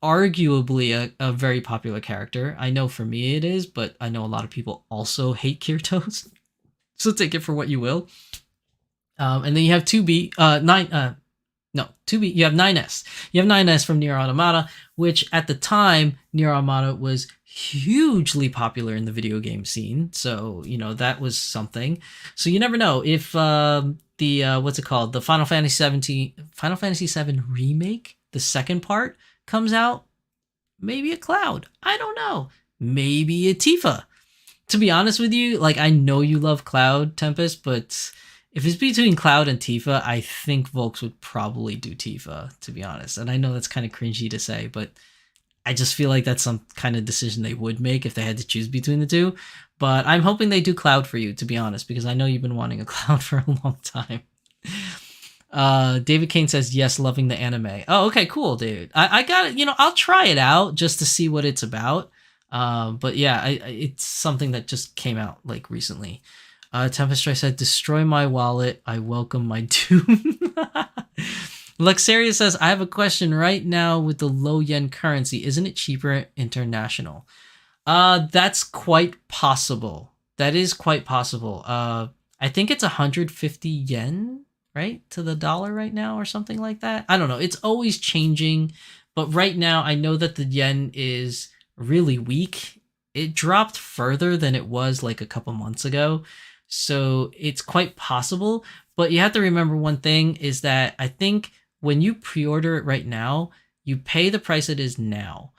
arguably a very popular character. I know for me it is, but I know a lot of people also hate Kiritos. So take it for what you will. And then you have 2B, 2B, you have 9S. You have 9S from Nier Automata, which at the time, Nier Automata was hugely popular in the video game scene. So, that was something. So you never know if what's it called? The Final Fantasy VII Remake, the second part, comes out, maybe a Cloud. I don't know. Maybe a Tifa. To be honest with you, I know you love Cloud, Tempest, but if it's between Cloud and Tifa, I think Volks would probably do Tifa, to be honest. And I know that's kind of cringy to say, but I just feel like that's some kind of decision they would make if they had to choose between the two. But I'm hoping they do Cloud for you, to be honest, because I know you've been wanting a Cloud for a long time. David Kane says, yes, loving the anime. Oh, okay, cool, David. I got it. I'll try it out just to see what it's about. But yeah, it's something that just came out recently. Tempest Strike said, destroy my wallet. I welcome my doom. Luxaria says, I have a question right now with the low yen currency. Isn't it cheaper international? That's quite possible. That is quite possible. I think it's 150 yen, right, to the dollar right now or something like that. I don't know. It's always changing. But right now, I know that the yen is really weak. It dropped further than it was a couple months ago. So it's quite possible. But you have to remember one thing is that I think when you pre-order it right now, you pay the price it is now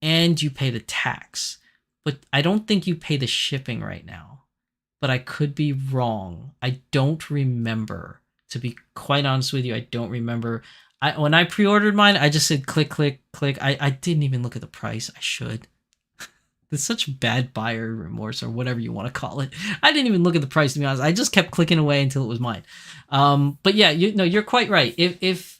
and you pay the tax. But I don't think you pay the shipping right now. But I could be wrong. I don't remember. To be quite honest with you, I don't remember. When I pre-ordered mine, I just said click, click, click. I didn't even look at the price. I should. It's such bad buyer remorse or whatever you want to call it. I didn't even look at the price, to be honest. I just kept clicking away until it was mine. But yeah, you're quite right. If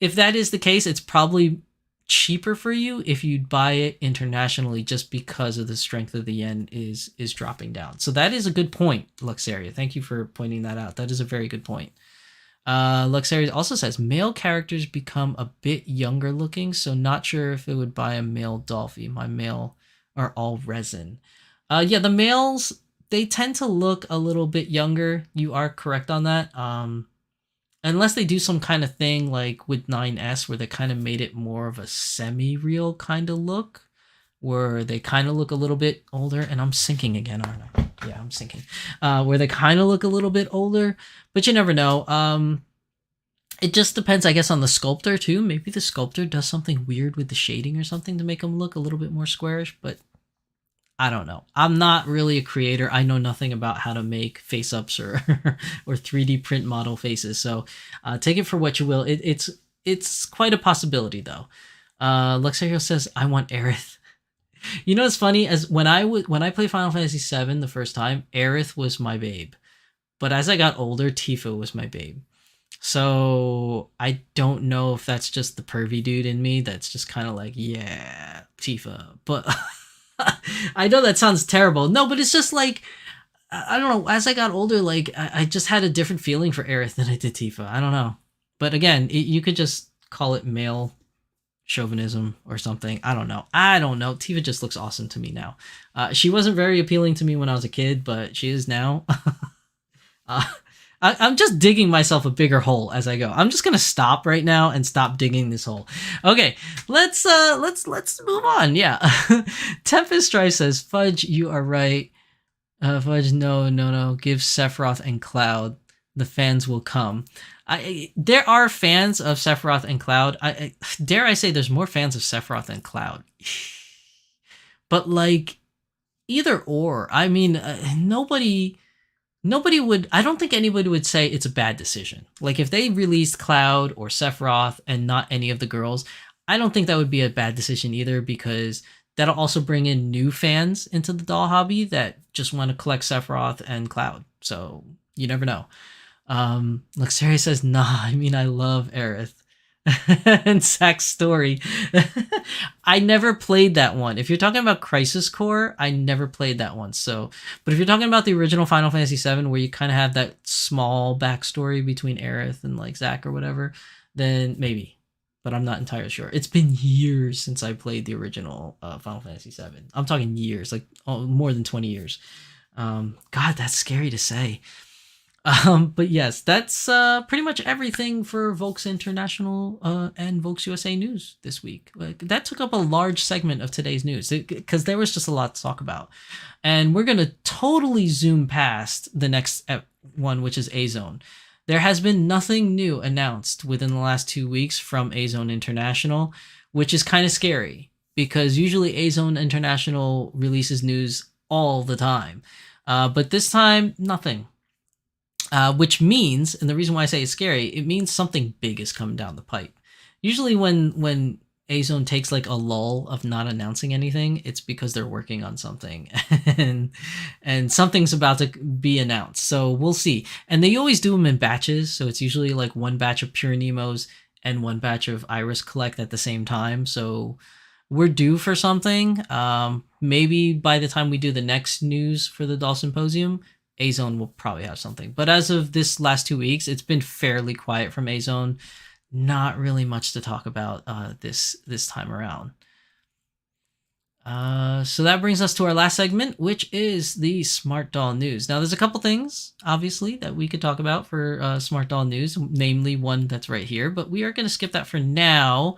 that is the case, it's probably cheaper for you if you buy it internationally just because of the strength of the yen is dropping down. So that is a good point, Luxaria. Thank you for pointing that out. That is a very good point. Luxaria also says male characters become a bit younger looking, so not sure if it would buy a male Dolphy. My male are all resin. Yeah, the males, they tend to look a little bit younger. You are correct on that. Unless they do some kind of thing like with 9S where they kind of made it more of a semi-real kind of look, where they kind of look a little bit older. And I'm sinking again, aren't I? Yeah, I'm sinking. Where they kind of look a little bit older, but you never know. It just depends, I guess, on the sculptor too. Maybe the sculptor does something weird with the shading or something to make them look a little bit more squarish, but I don't know. I'm not really a creator. I know nothing about how to make face-ups or or 3D print model faces. So take it for what you will. It's quite a possibility, though. Luxario says, I want Aerith. You know what's funny? As when I played Final Fantasy VII the first time, Aerith was my babe. But as I got older, Tifa was my babe. So I don't know if that's just the pervy dude in me that's just kind of like, yeah, Tifa. But I know that sounds terrible. No, but it's just like, I don't know. As I got older, like I just had a different feeling for Aerith than I did Tifa. I don't know. But again, you could just call it male chauvinism or something. I don't know. Tifa just looks awesome to me now. She wasn't very appealing to me when I was a kid, but she is now. uh, I'm just digging myself a bigger hole as I go. I'm just gonna stop right now and stop digging this hole. Okay, let's move on. Yeah, Tempest Strife says, "Fudge, you are right. Fudge, no. Give Sephiroth and Cloud. The fans will come." There are fans of Sephiroth and Cloud. Dare I say, there's more fans of Sephiroth than Cloud. But like, either or. I mean, nobody would. I don't think anybody would say it's a bad decision. Like if they released Cloud or Sephiroth and not any of the girls, I don't think that would be a bad decision either, because that'll also bring in new fans into the doll hobby that just want to collect Sephiroth and Cloud. So you never know. Luxeria says, nah, I mean, I love Aerith. And Zack's story. I never played that one. If you're talking about Crisis Core, I never played that one. So, but if you're talking about the original Final Fantasy VII, where you kind of have that small backstory between Aerith and like Zack or whatever, then maybe. But I'm not entirely sure. It's been years since I played the original Final Fantasy VII. I'm talking years, like more than 20 years. God, that's scary to say. But yes, that's pretty much everything for Volks International and Volks USA news this week. Like, that took up a large segment of today's news because there was just a lot to talk about. And we're going to totally zoom past the next one, which is Azone. There has been nothing new announced within the last 2 weeks from Azone International, which is kind of scary because usually Azone International releases news all the time. But this time, nothing. Which means, and the reason why I say it's scary, it means something big is coming down the pipe. Usually when Azone takes like a lull of not announcing anything, it's because they're working on something and something's about to be announced. So we'll see. And they always do them in batches. So it's usually like one batch of Pure Nemos and one batch of Iris Collect at the same time. So we're due for something. Maybe by the time we do the next news for the Doll Symposium, Azone will probably have something. But as of this last 2 weeks, it's been fairly quiet from Azone. Not really much to talk about this time around. So that brings us to our last segment, which is the Smart Doll News. Now, there's a couple things, obviously, that we could talk about for Smart Doll News, namely one that's right here. But we are going to skip that for now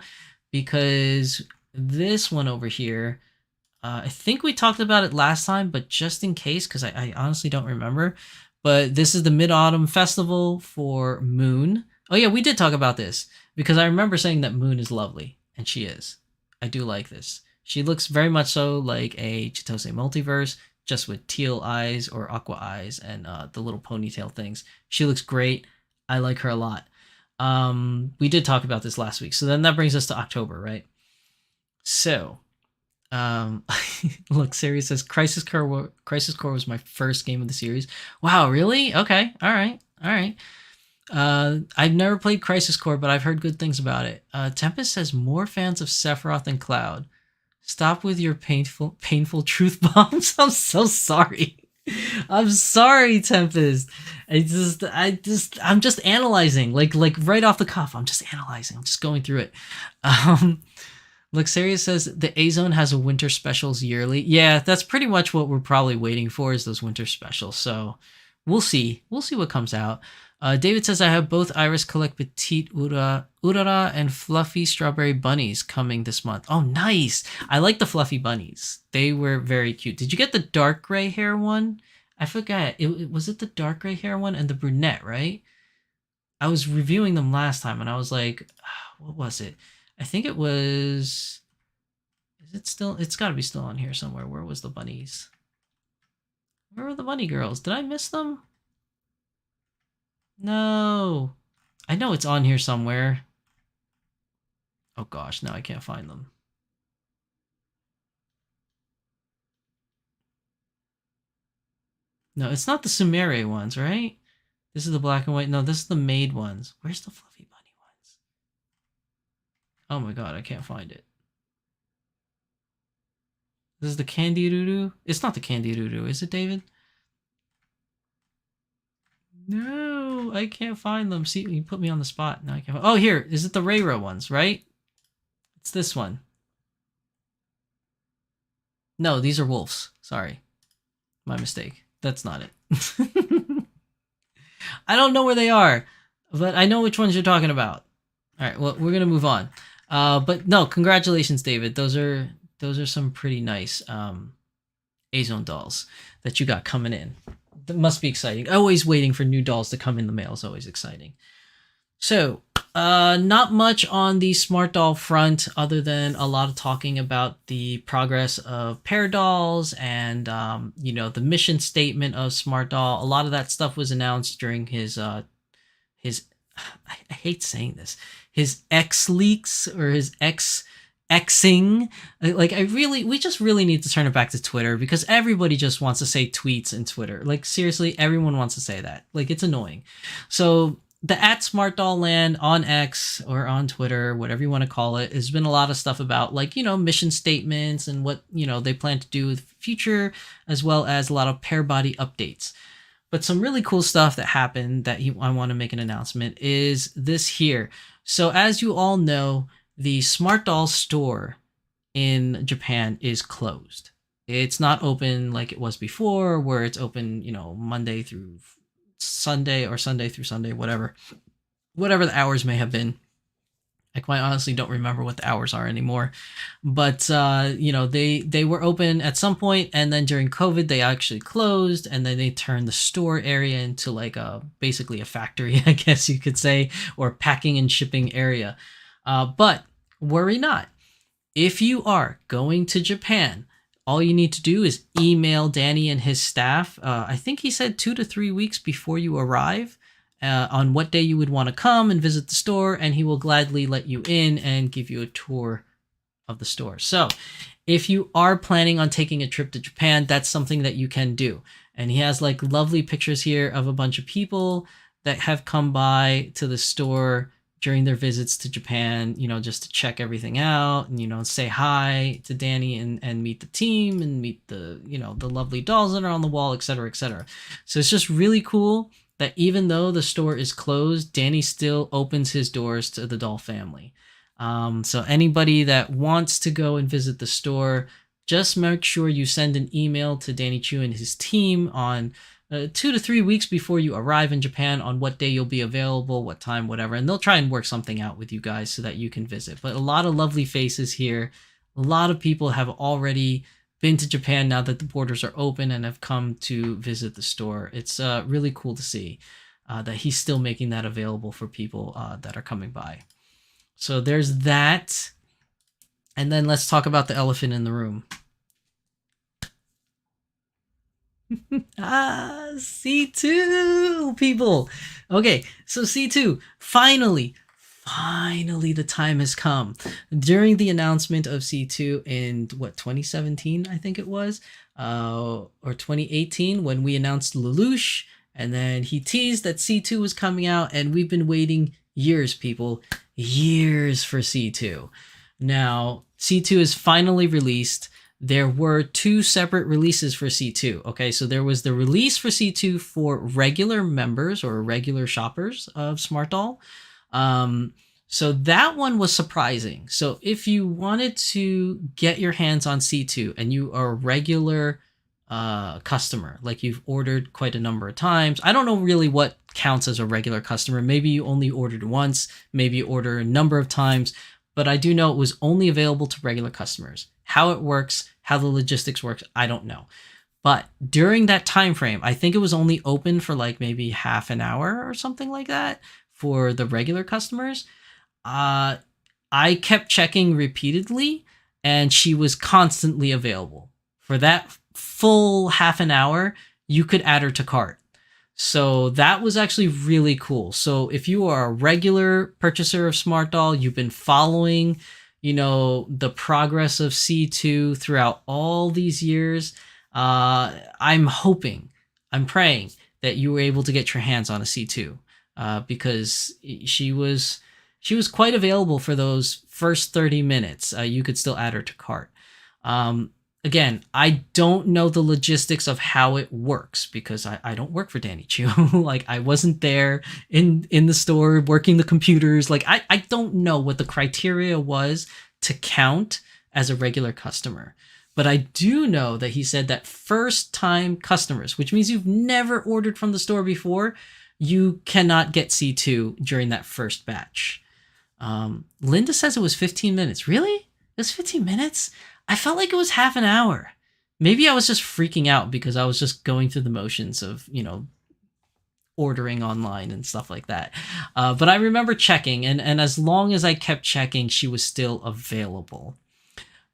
because this one over here, I think we talked about it last time, but just in case, because I honestly don't remember. But this is the Mid-Autumn Festival for Moon. Oh yeah, we did talk about this, because I remember saying that Moon is lovely, and she is. I do like this. She looks very much so like a Chitose Multiverse, just with teal eyes or aqua eyes and the little ponytail things. She looks great. I like her a lot. We did talk about this last week. So then that brings us to October, right? So... look, Siri says Crisis Core was my first game of the series. Wow, really? Okay, all right. I've never played Crisis Core, but I've heard good things about it. Tempest says more fans of Sephiroth than Cloud. Stop with your painful truth bombs. I'm so sorry. I'm sorry, Tempest. I'm just analyzing, like right off the cuff. I'm just analyzing. I'm just going through it. Luxeria says the Azone has a winter specials yearly. Yeah, that's pretty much what we're probably waiting for, is those winter specials. So we'll see. We'll see what comes out. David says I have both Iris Collect Petite Urara and Fluffy Strawberry Bunnies coming this month. Oh, nice. I like the fluffy bunnies. They were very cute. Did you get the dark gray hair one? I forgot. Was it the dark gray hair one and the brunette, right? I was reviewing them last time and I was like, what was it? I think it was... Is it still... It's got to be still on here somewhere. Where was the bunnies? Where were the bunny girls? Did I miss them? No. I know it's on here somewhere. Oh gosh, now I can't find them. No, it's not the Sumere ones, right? This is the black and white. No, this is the made ones. Where's the fluffy bunny ones? Oh my god, I can't find it. This is the Candy Doodoo? It's not the Candy Doodoo, is it, David? No, I can't find them. See, you put me on the spot. Now I can't. Oh, here. Is it the Rayra ones, right? It's this one. No, these are wolves. Sorry. My mistake. That's not it. I don't know where they are, but I know which ones you're talking about. All right, well, we're going to move on. But no, congratulations, David. Those are some pretty nice Azone dolls that you got coming in. That must be exciting. Always waiting for new dolls to come in the mail is always exciting. So, not much on the Smart Doll front other than a lot of talking about the progress of pair dolls and, you know, the mission statement of Smart Doll. A lot of that stuff was announced during his I hate saying this, his X leaks or his Xing. Like, we just really need to turn it back to Twitter because everybody just wants to say tweets in Twitter. Like, seriously, everyone wants to say that. Like, it's annoying. So the at Smart Doll Land on X or on Twitter, whatever you want to call it, has been a lot of stuff about, like, you know, mission statements and what, you know, they plan to do with the future, as well as a lot of pair body updates. But some really cool stuff that happened that I want to make an announcement is this here. So as you all know, the Smart Doll store in Japan is closed. It's not open like it was before, where it's open, you know, Monday through Sunday or Sunday through Sunday, whatever the hours may have been. I quite honestly don't remember what the hours are anymore, but you know, they were open at some point, and then during COVID they actually closed, and then they turned the store area into like basically a factory, I guess you could say, or packing and shipping area. But worry not, if you are going to Japan, all you need to do is email Danny and his staff. I think he said 2 to 3 weeks before you arrive on what day you would want to come and visit the store, and he will gladly let you in and give you a tour of the store. So if you are planning on taking a trip to Japan, that's something that you can do. And he has like lovely pictures here of a bunch of people that have come by to the store during their visits to Japan, you know, just to check everything out and, you know, say hi to Danny and meet the team and meet the, you know, the lovely dolls that are on the wall, etc., etc. So it's just really cool that even though the store is closed, Danny still opens his doors to the doll family. So anybody that wants to go and visit the store, just make sure you send an email to Danny Chu and his team on 2 to 3 weeks before you arrive in Japan on what day you'll be available, what time, whatever, and they'll try and work something out with you guys so that you can visit. But a lot of lovely faces here. A lot of people have already been to Japan now that the borders are open and have come to visit the store. It's really cool to see that he's still making that available for people that are coming by. So there's that. And then let's talk about the elephant in the room. C2 people. Okay, so C2 finally the time has come. During the announcement of C2 in 2017, I think it was, or 2018, when we announced Lelouch, and then he teased that C2 was coming out, and we've been waiting years, people, years for C2. Now C2 is finally released. There were 2 separate releases for C2. Okay, so there was the release for C2 for regular members or regular shoppers of Smart Doll. So that one was surprising. So if you wanted to get your hands on C2 and you are a regular customer, like you've ordered quite a number of times, I don't know really what counts as a regular customer. Maybe you only ordered once, maybe you order a number of times, but I do know it was only available to regular customers. How it works, how the logistics works, I don't know. But during that time frame, I think it was only open for like maybe half an hour or something like that for the regular customers. I kept checking repeatedly, and she was constantly available. For that full half an hour, you could add her to cart. So that was actually really cool. So if you are a regular purchaser of Smart Doll, you've been following, you know, the progress of C2 throughout all these years, I'm hoping I'm praying that you were able to get your hands on a C2, because she was quite available for those first 30 minutes. You could still add her to cart. Again, I don't know the logistics of how it works because I don't work for Danny Chu. Like, I wasn't there in the store working the computers. Like, I don't know what the criteria was to count as a regular customer. But I do know that he said that first time customers, which means you've never ordered from the store before, you cannot get C2 during that first batch. Linda says it was 15 minutes. Really? It was 15 minutes? I felt like it was half an hour. Maybe I was just freaking out because I was just going through the motions of, ordering online and stuff like that. But I remember checking, and as long as I kept checking, she was still available.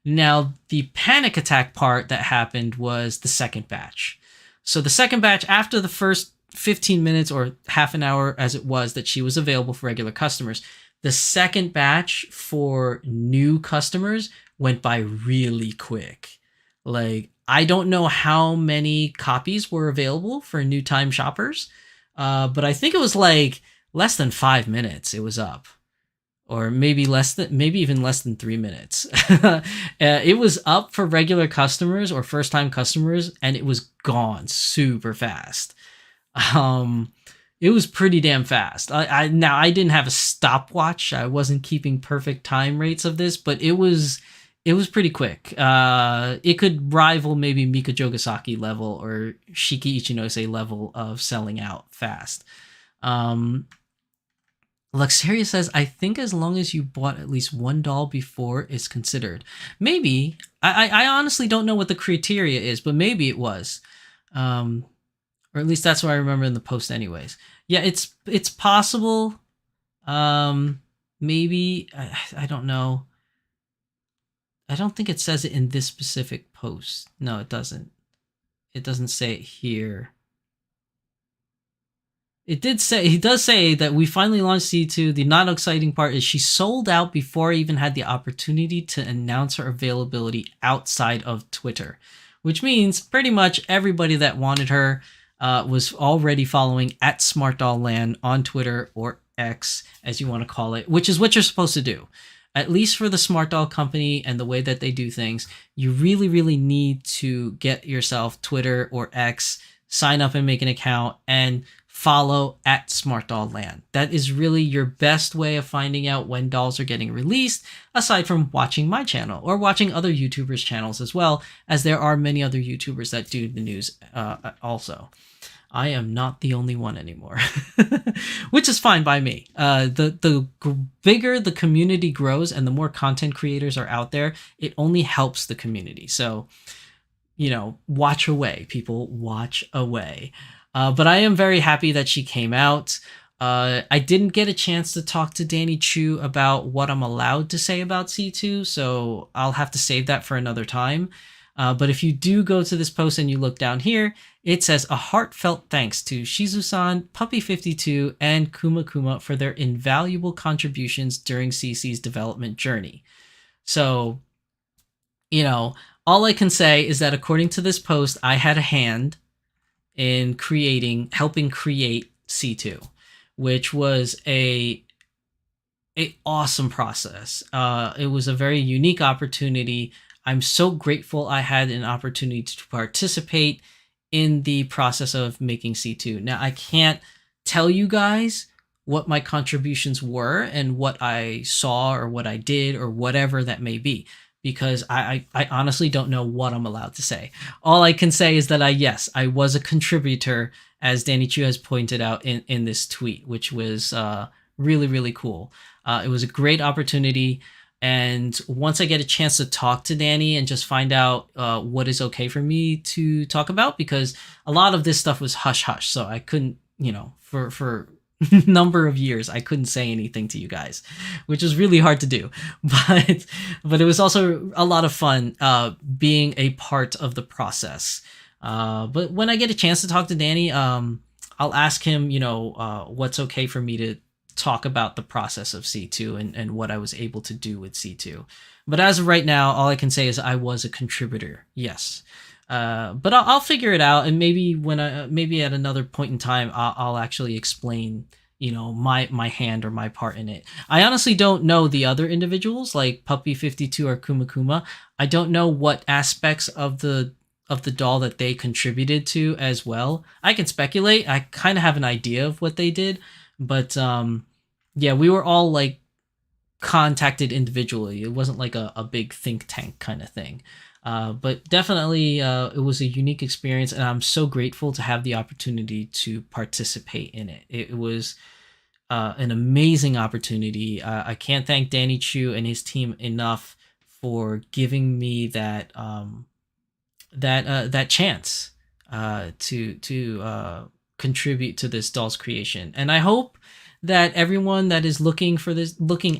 Now, the panic attack part that happened was the second batch. So the second batch, after the first 15 minutes or half an hour as it was that she was available for regular customers, the second batch for new customers went by really quick. Like, I don't know how many copies were available for new time shoppers, but I think it was like less than 5 minutes it was up. Or maybe even less than 3 minutes. It was up for regular customers or first time customers, and it was gone super fast. It was pretty damn fast. I didn't have a stopwatch. I wasn't keeping perfect time rates of this, but it was pretty quick. It could rival maybe Mika Jogasaki level or Shiki Ichinose level of selling out fast. Luxeria says, I think as long as you bought at least one doll before it's considered. Maybe. I honestly don't know what the criteria is, but maybe it was. Or at least that's what I remember in the post anyways. Yeah, it's possible. Maybe. I don't know. I don't think it says it in this specific post. No, it doesn't. It doesn't say it here. He does say that we finally launched C2. The not exciting part is she sold out before I even had the opportunity to announce her availability outside of Twitter, which means pretty much everybody that wanted her was already following at SmartDollLand on Twitter or X, as you want to call it, which is what you're supposed to do. At least for the Smart Doll company and the way that they do things, you really, really need to get yourself Twitter or X, sign up and make an account, and follow at SmartDollLand. That is really your best way of finding out when dolls are getting released, aside from watching my channel or watching other YouTubers' channels as well, as there are many other YouTubers that do the news also. I am not the only one anymore, which is fine by me. The bigger the community grows and the more content creators are out there, it only helps the community. So, watch away, people, watch away. But I am very happy that she came out. I didn't get a chance to talk to Danny Chu about what I'm allowed to say about C2, so I'll have to save that for another time. But if you do go to this post and you look down here, it says a heartfelt thanks to Shizusan, Puppy52, and Kuma Kuma for their invaluable contributions during CC's development journey. So, all I can say is that according to this post, I had a hand in helping create C2, which was a awesome process. It was a very unique opportunity. I'm so grateful I had an opportunity to participate in the process of making C2. Now, I can't tell you guys what my contributions were and what I saw or what I did or whatever that may be, because I honestly don't know what I'm allowed to say. All I can say is that I was a contributor, as Danny Chu has pointed out in this tweet, which was really, really cool. It was a great opportunity. And once I get a chance to talk to Danny and just find out what is okay for me to talk about, because a lot of this stuff was hush-hush, so I couldn't, for number of years, I couldn't say anything to you guys, which is really hard to do. But it was also a lot of fun being a part of the process. But when I get a chance to talk to Danny, I'll ask him, what's okay for me to talk about the process of C2 and what I was able to do with C2. But as of right now, all I can say is I was a contributor. Yes. But I'll figure it out, and maybe maybe at another point in time, I'll actually explain, my hand or my part in it. I honestly don't know the other individuals like Puppy 52 or Kuma Kuma. I don't know what aspects of the doll that they contributed to as well. I can speculate. I kind of have an idea of what they did, but yeah, we were all like contacted individually. It wasn't like a big think tank kind of thing. But definitely, it was a unique experience, and I'm so grateful to have the opportunity to participate in it. It was an amazing opportunity. I can't thank Danny Chu and his team enough for giving me that chance to contribute to this doll's creation. And I hope that everyone that is looking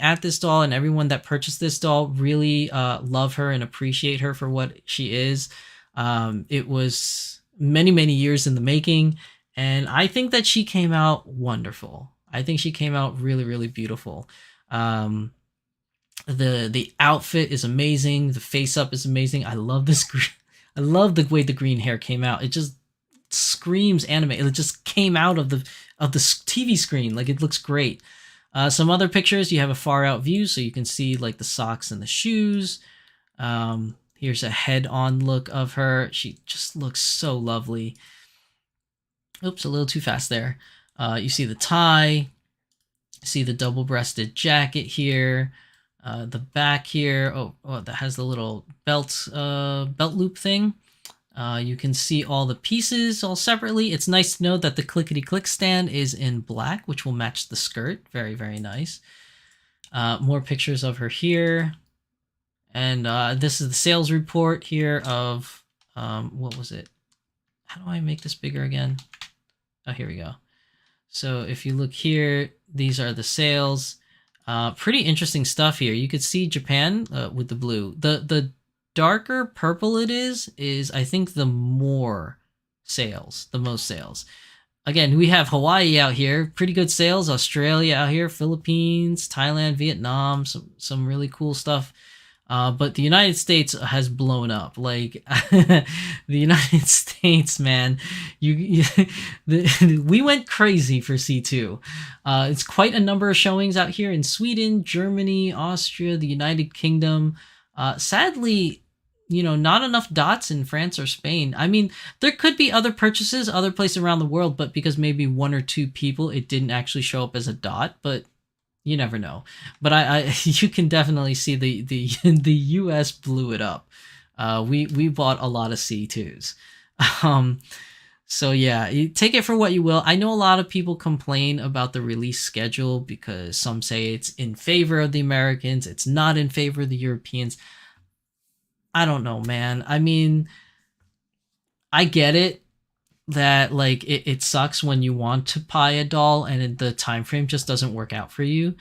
at this doll, and everyone that purchased this doll really love her and appreciate her for what she is. It was many years in the making, and I think that she came out wonderful. I think she came out really beautiful. The outfit is amazing. The face up is amazing. I love this. I love the way the green hair came out. It just screams anime. It just came out of the TV screen. Like, it looks great. Some other pictures, you have a far out view, so you can see like the socks and the shoes. Here's a head-on look of her. She just looks so lovely. Oops, a little too fast there. You see the tie. See the double-breasted jacket here. The back here. Oh, that has the little belt loop thing. You can see all the pieces all separately. It's nice to know that the clickety-click stand is in black, which will match the skirt. Very nice. More pictures of her here. And this is the sales report here of, what was it? How do I make this bigger again? Oh, here we go. So if you look here, these are the sales. Pretty interesting stuff here. You could see Japan with the blue. The darker purple it is I think the most sales. Again, we have Hawaii out here, pretty good sales. Australia out here, Philippines, Thailand, Vietnam, some really cool stuff. But the United States has blown up. Like, the United States, man, we went crazy for C2. It's quite a number of showings out here in Sweden, Germany, Austria, the United Kingdom. Sadly, not enough dots in France or Spain. I mean, there could be other purchases, other places around the world, but because maybe one or two people, it didn't actually show up as a dot, but you never know. But you can definitely see the US blew it up. We bought a lot of C2s. So yeah, you take it for what you will. I know a lot of people complain about the release schedule because some say it's in favor of the Americans, it's not in favor of the Europeans. I don't know, man. I mean, I get it that like it sucks when you want to buy a doll and the time frame just doesn't work out for you.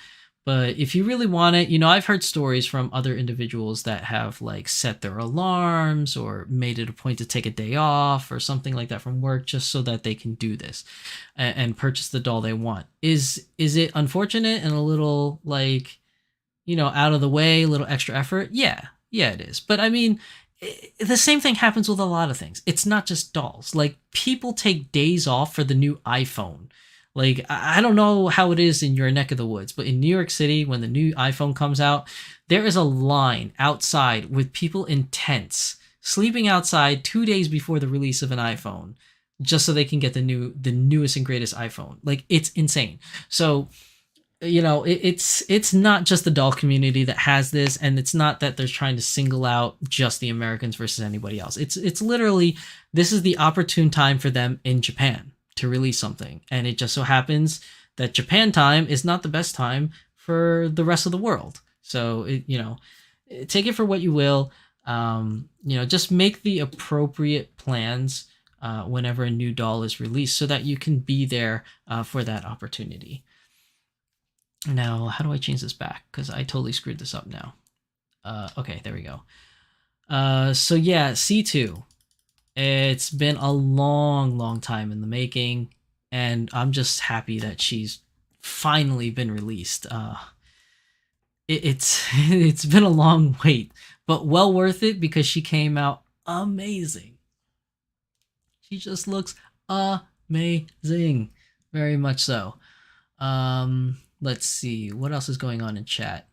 But if you really want it, I've heard stories from other individuals that have like set their alarms or made it a point to take a day off or something like that from work just so that they can do this and purchase the doll they want. Is it unfortunate and a little like, out of the way, a little extra effort? Yeah, it is. But I mean, the same thing happens with a lot of things. It's not just dolls. Like, people take days off for the new iPhone. Like, I don't know how it is in your neck of the woods, but in New York City, when the new iPhone comes out, there is a line outside with people in tents sleeping outside 2 days before the release of an iPhone, just so they can get the newest and greatest iPhone. Like, it's insane. So, it's not just the doll community that has this, and it's not that they're trying to single out just the Americans versus anybody else. It's literally, this is the opportune time for them in Japan to release something, and it just so happens that Japan time is not the best time for the rest of the world. So take it for what you will. Just make the appropriate plans whenever a new doll is released so that you can be there for that opportunity. Now, how do I change this back? Because I totally screwed this up now. Okay, there we go. So yeah, C2. It's been a long time in the making, and I'm just happy that she's finally been released. It's been a long wait, but well worth it because she came out amazing. She just looks amazing. Very much so. Let's see. What else is going on in chat?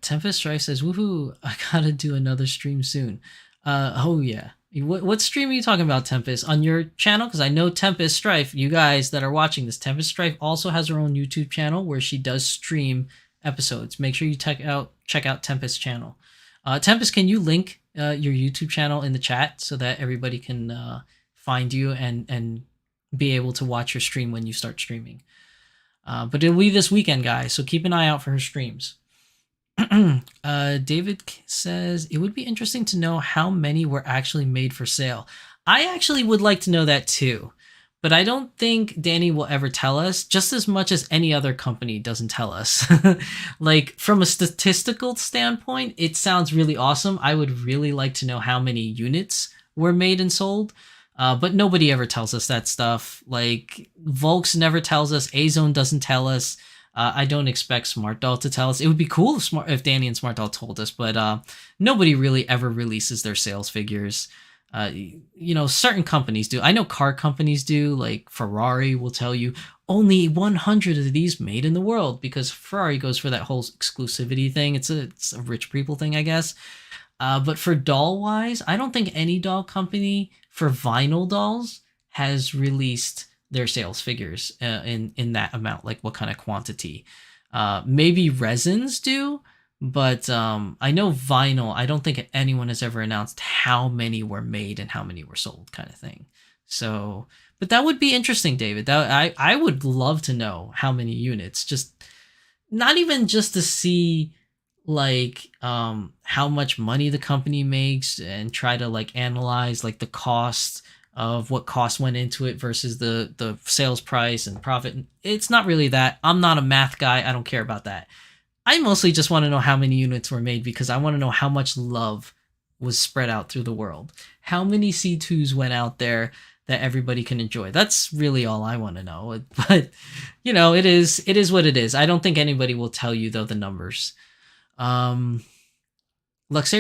Tempest Strife says, woohoo, I gotta do another stream soon. Oh yeah. What stream are you talking about, Tempest? On your channel? Because I know Tempest Strife, you guys that are watching this, Tempest Strife also has her own YouTube channel where she does stream episodes. Make sure you check out Tempest's channel. Tempest, can you link your YouTube channel in the chat so that everybody can find you and be able to watch your stream when you start streaming? But it'll be this weekend, guys, so keep an eye out for her streams. David says, it would be interesting to know how many were actually made for sale. I actually would like to know that too, but I don't think Danny will ever tell us, just as much as any other company doesn't tell us. Like, from a statistical standpoint, it sounds really awesome. I would really like to know how many units were made and sold. But nobody ever tells us that stuff. Like, Volks never tells us. Azone doesn't tell us. I don't expect Smart Doll to tell us. It would be cool if Danny and Smart Doll told us, but nobody really ever releases their sales figures. Certain companies do. I know car companies do, like Ferrari will tell you only 100 of these made in the world, because Ferrari goes for that whole exclusivity thing. It's a rich people thing, I guess. But for doll-wise, I don't think any doll company for vinyl dolls has released their sales figures in that amount, like what kind of quantity. Maybe resins do, but I know vinyl, I don't think anyone has ever announced how many were made and how many were sold, kind of thing. So, but that would be interesting, David. I would love to know how many units, just not even just to see like how much money the company makes and try to like analyze like the cost of what cost went into it versus the sales price and profit. It's not really that. I'm not a math guy. I don't care about that. I mostly just want to know how many units were made, because I want to know how much love was spread out through the world. How many C2s went out there that everybody can enjoy. That's really all I want to know. But, it is what it is. I don't think anybody will tell you, though, the numbers. Luxaria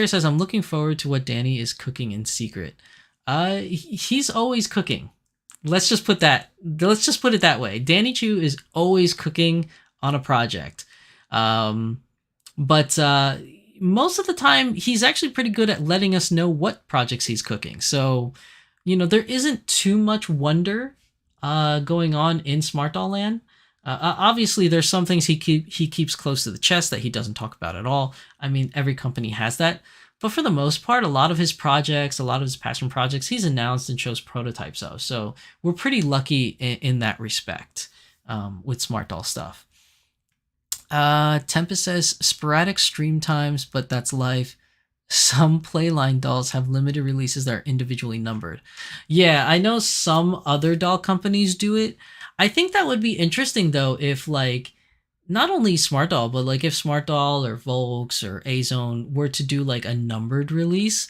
says, I'm looking forward to what Danny is cooking in secret. He's always cooking. Let's just put it that way. Danny Chu is always cooking on a project. But most of the time he's actually pretty good at letting us know what projects he's cooking. So, there isn't too much wonder going on in Smart Doll Land. Obviously, there's some things he keeps close to the chest that he doesn't talk about at all. I mean, every company has that. But for the most part, a lot of his projects, a lot of his passion projects, he's announced and shows prototypes of. So we're pretty lucky in that respect with Smart Doll stuff. Tempest says, sporadic stream times, but that's life. Some Playline dolls have limited releases that are individually numbered. Yeah, I know some other doll companies do it. I think that would be interesting, though, if, like, not only Smart Doll, but, like, if Smart Doll or Volks or Azone were to do, like, a numbered release.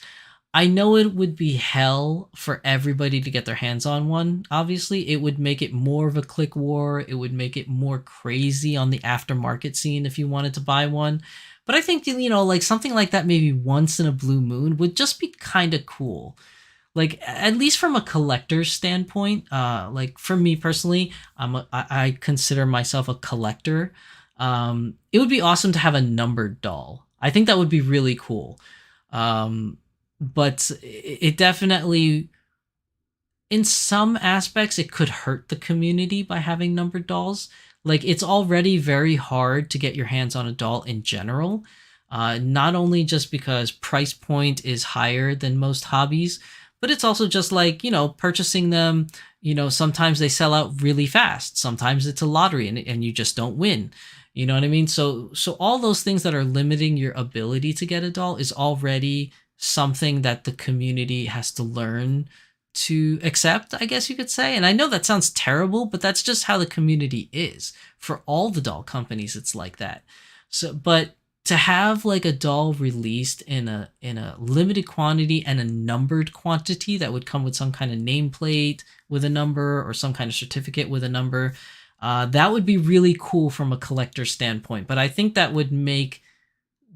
I know it would be hell for everybody to get their hands on one, obviously. It would make it more of a click war. It would make it more crazy on the aftermarket scene if you wanted to buy one. But I think, like, something like that maybe once in a blue moon would just be kind of cool. Like, at least from a collector's standpoint, like, for me personally, I consider myself a collector. It would be awesome to have a numbered doll. I think that would be really cool. But it definitely, in some aspects, it could hurt the community by having numbered dolls. Like, it's already very hard to get your hands on a doll in general. Not only just because price point is higher than most hobbies, but it's also just like, purchasing them, sometimes they sell out really fast. Sometimes it's a lottery and you just don't win. You know what I mean? So all those things that are limiting your ability to get a doll is already something that the community has to learn to accept, I guess you could say. And I know that sounds terrible, but that's just how the community is. For all the doll companies, it's like that. So, but to have like a doll released in a limited quantity and a numbered quantity that would come with some kind of nameplate with a number or some kind of certificate with a number, that would be really cool from a collector standpoint. But I think that would make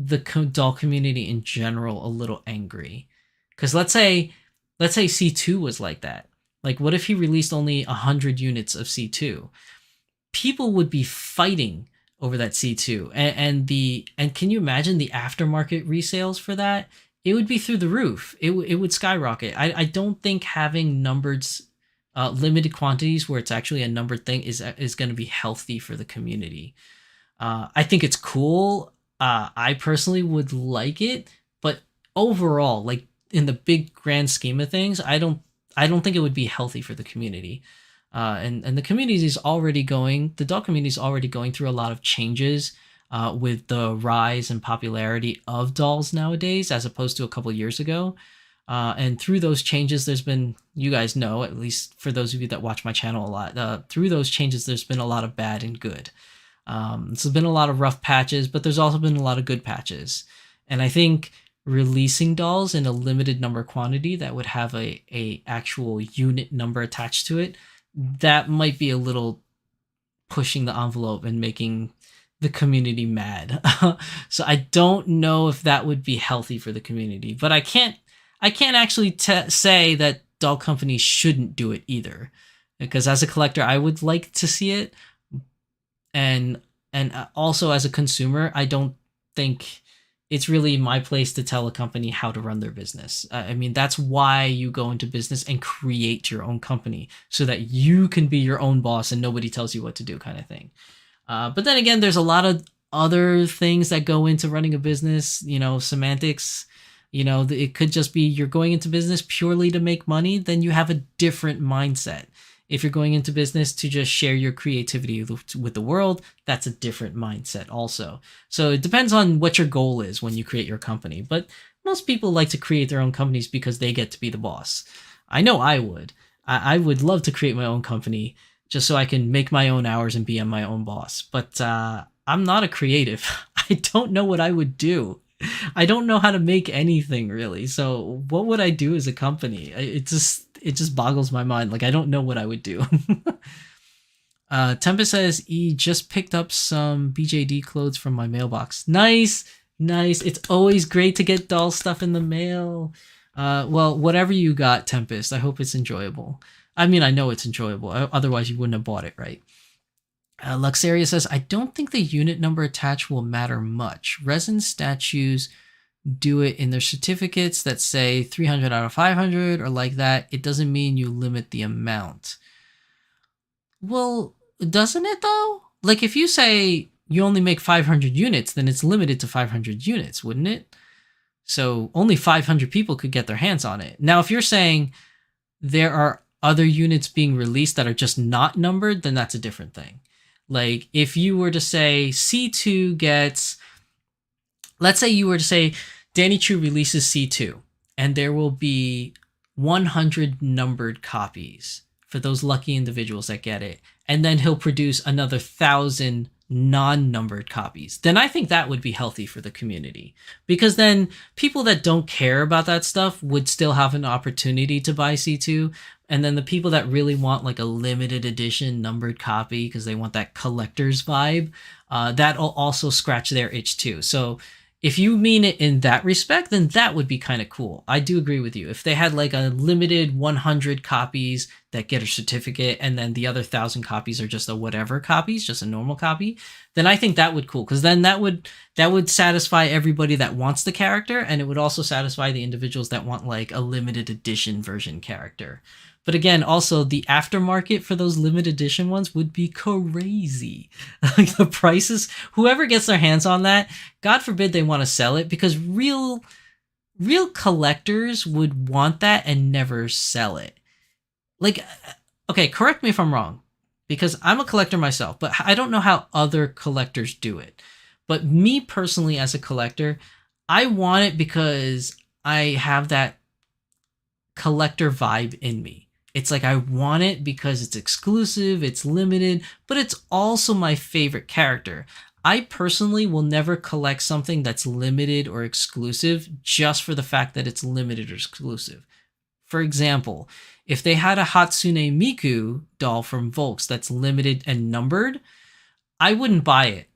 the doll community in general a little angry. Because let's say C2 was like that. Like, what if he released only 100 units of C2? People would be fighting over that C2, and can you imagine the aftermarket resales for that? It would be through the roof. It would skyrocket. I don't think having numbered limited quantities where it's actually a numbered thing is going to be healthy for the community. I think it's cool. I personally would like it, but overall, like in the big grand scheme of things, I don't think it would be healthy for the community. And the community is already the doll community is already going through a lot of changes with the rise and popularity of dolls nowadays, as opposed to a couple years ago. And through those changes, there's been, you guys know, at least for those of you that watch my channel a lot, through those changes, there's been a lot of bad and good. So there's been a lot of rough patches, but there's also been a lot of good patches. And I think releasing dolls in a limited number quantity that would have a actual unit number attached to it, that might be a little pushing the envelope and making the community mad. So I don't know if that would be healthy for the community, but I can't actually say that doll companies shouldn't do it either, because as a collector, I would like to see it. And also as a consumer, I don't think it's really my place to tell a company how to run their business. I mean, that's why you go into business and create your own company, so that you can be your own boss and nobody tells you what to do, kind of thing. But then again, there's a lot of other things that go into running a business, semantics. It could just be you're going into business purely to make money, then you have a different mindset. If you're going into business to just share your creativity with the world, that's a different mindset also. So it depends on what your goal is when you create your company. But most people like to create their own companies because they get to be the boss. I know I would. I would love to create my own company just so I can make my own hours and be my own boss. But I'm not a creative. I don't know what I would do. I don't know how to make anything, really. So what would I do as a company? It just boggles my mind. Like, I don't know what I would do. Tempest says, he just picked up some BJD clothes from my mailbox. Nice. It's always great to get doll stuff in the mail. Well, whatever you got, Tempest, I hope it's enjoyable. I mean, I know it's enjoyable. Otherwise, you wouldn't have bought it, right? Luxaria says, I don't think the unit number attached will matter much. Resin statues do it in their certificates that say 300 out of 500 or like that. It doesn't mean you limit the amount. Well, doesn't it though? Like, if you say you only make 500 units, then it's limited to 500 units, wouldn't it? So only 500 people could get their hands on it. Now, if you're saying there are other units being released that are just not numbered, then that's a different thing. Like, if you were to say C2 gets, let's say you were to say Danny Chu releases C2, and there will be 100 numbered copies for those lucky individuals that get it, and then he'll produce another 1,000 non-numbered copies, then I think that would be healthy for the community, because then people that don't care about that stuff would still have an opportunity to buy C2, and then the people that really want like a limited edition numbered copy because they want that collector's vibe, that'll also scratch their itch too. So if you mean it in that respect, then that would be kind of cool. I do agree with you. If they had like a limited 100 copies that get a certificate, and then the other 1,000 copies are just a whatever copies, just a normal copy, then I think that would cool, because then that would satisfy everybody that wants the character, and it would also satisfy the individuals that want like a limited edition version character. But again, also the aftermarket for those limited edition ones would be crazy. Like the prices, whoever gets their hands on that, God forbid they want to sell it, because real collectors would want that and never sell it. Like, okay, correct me if I'm wrong, because I'm a collector myself, but I don't know how other collectors do it. But me personally as a collector, I want it because I have that collector vibe in me. It's like I want it because it's exclusive, it's limited, but it's also my favorite character. I personally will never collect something that's limited or exclusive just for the fact that it's limited or exclusive. For example, if they had a Hatsune Miku doll from Volks that's limited and numbered, I wouldn't buy it,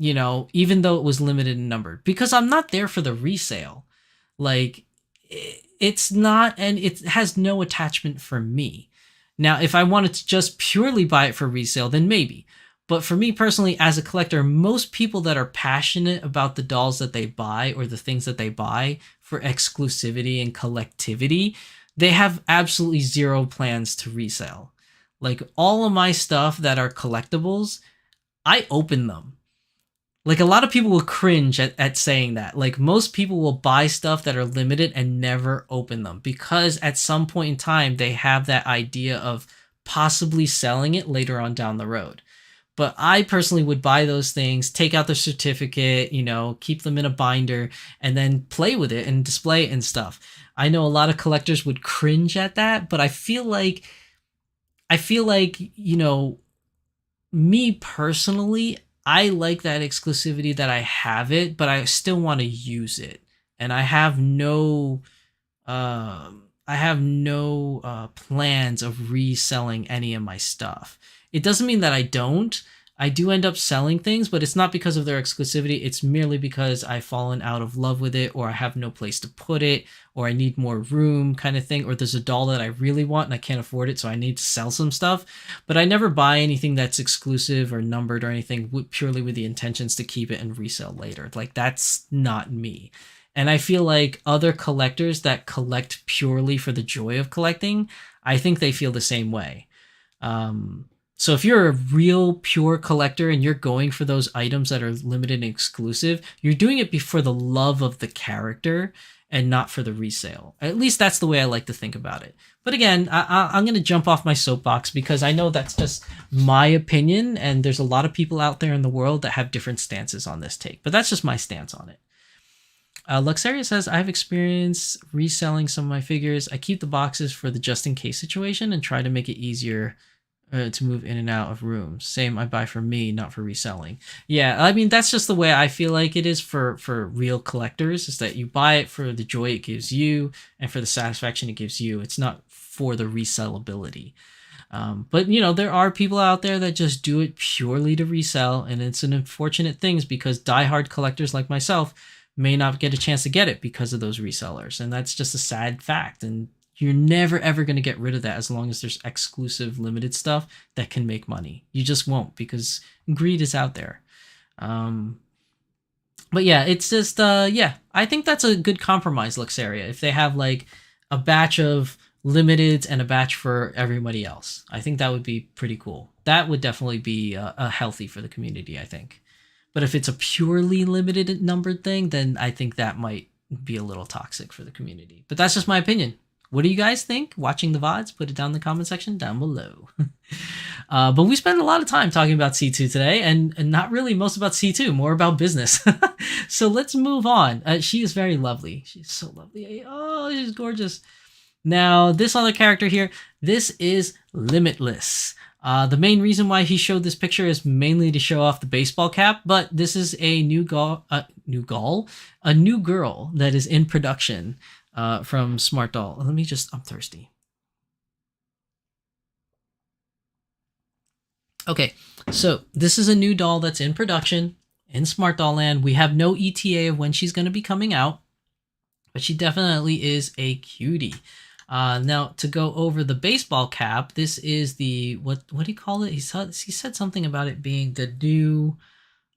even though it was limited and numbered, because I'm not there for the resale. Like, it's not, and it has no attachment for me. Now, if I wanted to just purely buy it for resale, then maybe. But for me personally, as a collector, most people that are passionate about the dolls that they buy or the things that they buy for exclusivity and collectivity, they have absolutely zero plans to resell. Like all of my stuff that are collectibles, I open them. Like a lot of people will cringe at saying that. Like most people will buy stuff that are limited and never open them because at some point in time they have that idea of possibly selling it later on down the road. But I personally would buy those things, take out the certificate, keep them in a binder, and then play with it and display it and stuff. I know a lot of collectors would cringe at that, but I feel like, me personally, I like that exclusivity that I have it, but I still want to use it. And I have no plans of reselling any of my stuff. It doesn't mean that I don't. I do end up selling things, but it's not because of their exclusivity. It's merely because I've fallen out of love with it, or I have no place to put it, or I need more room kind of thing, or there's a doll that I really want and I can't afford it, so I need to sell some stuff. But I never buy anything that's exclusive or numbered or anything purely with the intentions to keep it and resell later. Like, that's not me. And I feel like other collectors that collect purely for the joy of collecting, I think they feel the same way. So if you're a real pure collector and you're going for those items that are limited and exclusive, you're doing it for the love of the character and not for the resale. At least that's the way I like to think about it. But again, I'm going to jump off my soapbox because I know that's just my opinion, and there's a lot of people out there in the world that have different stances on this take. But that's just my stance on it. Luxaria says, I have experience reselling some of my figures. I keep the boxes for the just-in-case situation and try to make it easier to move in and out of rooms. Same, I buy for me, not for reselling. Yeah, I mean, that's just the way I feel like it is for real collectors, is that you buy it for the joy it gives you and for the satisfaction it gives you. It's not for the resellability. But, there are people out there that just do it purely to resell, and it's an unfortunate thing because diehard collectors like myself may not get a chance to get it because of those resellers, and that's just a sad fact. And you're never, ever going to get rid of that as long as there's exclusive limited stuff that can make money. You just won't, because greed is out there. But yeah, it's just, I think that's a good compromise, Luxaria. If they have like a batch of limiteds and a batch for everybody else, I think that would be pretty cool. That would definitely be a healthy for the community, I think. But if it's a purely limited numbered thing, then I think that might be a little toxic for the community. But that's just my opinion. What do you guys think? Watching the VODs, put it down in the comment section down below. But we spent a lot of time talking about C2 today, and not really most about C2, more about business. So let's move on. She is very lovely. She's so lovely. Oh, she's gorgeous. Now, this other character here, this is Limitless. The main reason why he showed this picture is mainly to show off the baseball cap, but this is a new girl that is in production. From Smart Doll. I'm thirsty. Okay, so this is a new doll that's in production in Smart Doll Land. We have no ETA of when she's going to be coming out, but she definitely is a cutie. Now, to go over the baseball cap, this is the, what do you call it? He said something about it being the new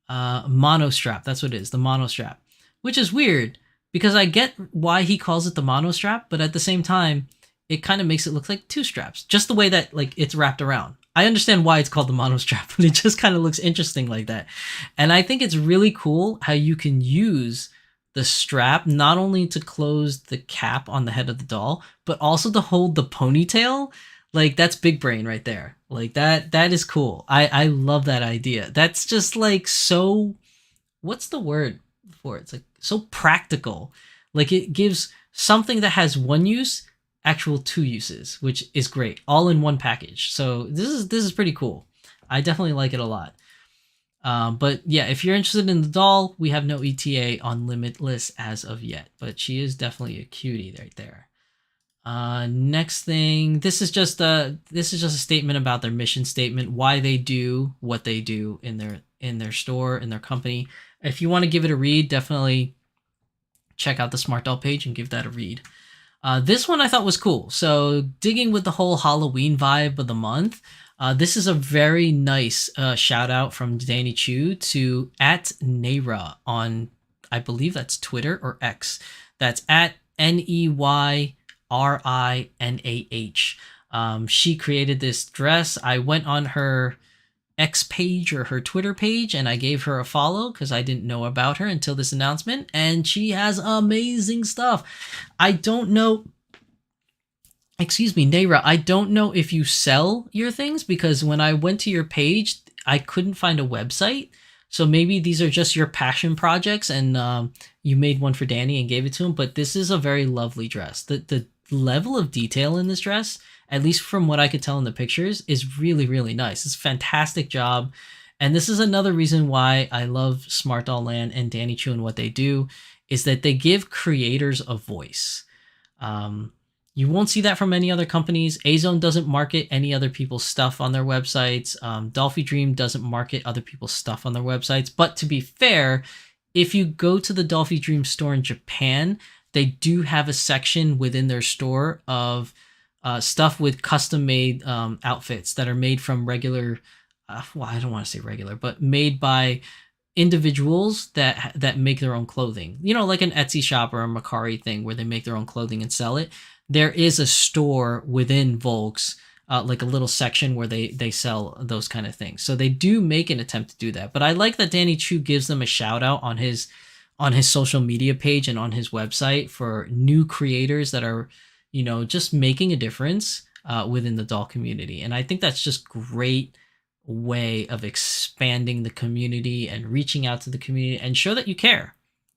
mono strap. That's what it is, the mono strap, which is weird. Because I get why he calls it the mono strap, but at the same time, it kind of makes it look like two straps. Just the way that like it's wrapped around. I understand why it's called the mono strap, but it just kind of looks interesting like that. And I think it's really cool how you can use the strap not only to close the cap on the head of the doll, but also to hold the ponytail. Like, that's big brain right there. Like, that is cool. I love that idea. That's just like so, what's the word for it? It's like so practical. Like, it gives something that has one use actual two uses, which is great, all in one package. So this is pretty cool. I definitely like it a lot. But yeah, if you're interested in the doll, we have no ETA on Limitless as of yet, but she is definitely a cutie right there. Next thing, this is just a statement about their mission statement, why they do what they do in their store, in their company. If you want to give it a read, definitely check out the Smart Doll page and give that a read. This one I thought was cool. So digging with the whole Halloween vibe of the month, this is a very nice shout out from Danny Chu to at Neyra on, I believe that's Twitter or X. That's at NEYRINAH. She created this dress. I went on her X page or her Twitter page and I gave her a follow because I didn't know about her until this announcement, and she has amazing stuff. I don't know, excuse me, Neyra, I don't know if you sell your things, because when I went to your page I couldn't find a website. So maybe these are just your passion projects and you made one for Danny and gave it to him. But this is a very lovely dress. The level of detail in this dress, at least from what I could tell in the pictures, is really, really nice. It's a fantastic job. And this is another reason why I love Smart Doll Land and Danny Chu and what they do, is that they give creators a voice. You won't see that from any other companies. Azone doesn't market any other people's stuff on their websites. Dolphy Dream doesn't market other people's stuff on their websites. But to be fair, if you go to the Dolphy Dream store in Japan, they do have a section within their store of stuff with custom-made outfits that are made from regular, well, I don't want to say regular, but made by individuals that make their own clothing. You know, like an Etsy shop or a Mercari thing where they make their own clothing and sell it. There is a store within Volks, like a little section where they sell those kind of things. So they do make an attempt to do that. But I like that Danny Chu gives them a shout out on his social media page and on his website for new creators that are, you know, just making a difference within the doll community. And I think that's just great way of expanding the community and reaching out to the community and show that you care.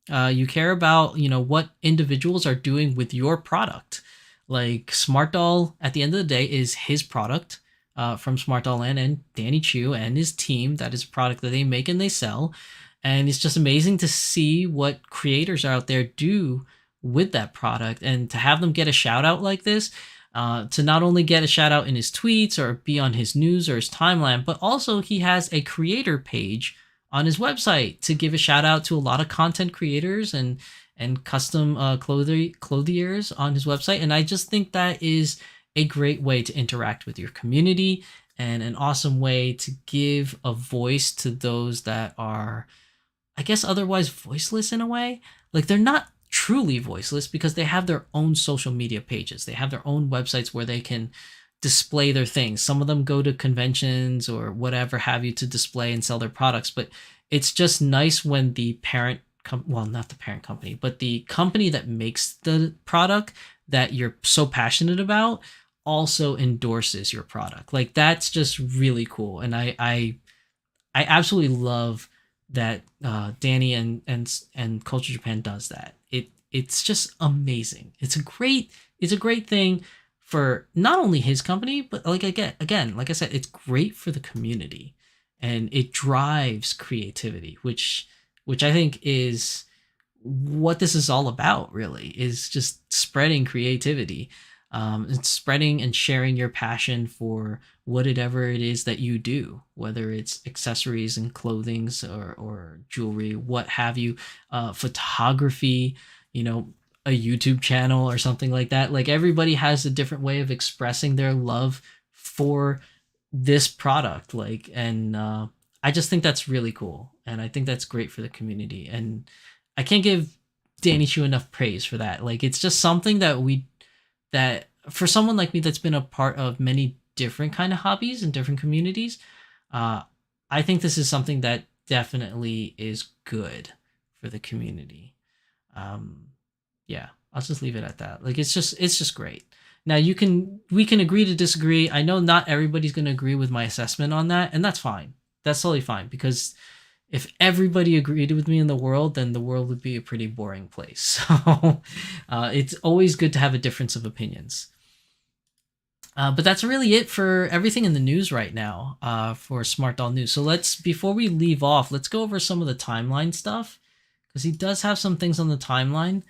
You care about, you know, what individuals are doing with your product. Like Smart Doll, at the end of the day, is his product from Smart Doll Land and Danny Chu and his team. That is a product that they make and they sell. And it's just amazing to see what creators out there do with that product, and to have them get a shout out like this, to not only get a shout out in his tweets or be on his news or his timeline, but also he has a creator page on his website to give a shout out to a lot of content creators and custom clothiers on his website. And I just think that is a great way to interact with your community and an awesome way to give a voice to those that are, I guess, otherwise voiceless in a way. Like, they're not truly voiceless because they have their own social media pages. They have their own websites where they can display their things. Some of them go to conventions or whatever have you to display and sell their products. But it's just nice when the parent well, not the parent company, but the company that makes the product that you're so passionate about also endorses your product. Like, that's just really cool. And I absolutely love that Danny and Culture Japan does that. It's just amazing. It's a great thing for not only his company, but like again, like I said, it's great for the community, and it drives creativity, which I think is what this is all about, really, is just spreading creativity, and spreading and sharing your passion for whatever it is that you do, whether it's accessories and clothings or jewelry, what have you, photography, you know, a YouTube channel or something like that. Like, everybody has a different way of expressing their love for this product. Like, and I just think that's really cool. And I think that's great for the community. And I can't give Danny Chu enough praise for that. Like, it's just something that for someone like me that's been a part of many different kind of hobbies and different communities, I think this is something that definitely is good for the community. Yeah, I'll just leave it at that. Like, it's just great. Now we can agree to disagree. I know not everybody's going to agree with my assessment on that, and that's fine. That's totally fine, because if everybody agreed with me in the world, then the world would be a pretty boring place. So it's always good to have a difference of opinions. But that's really it for everything in the news right now for Smart Doll News. So before we leave off, let's go over some of the timeline stuff, because he does have some things on the timeline.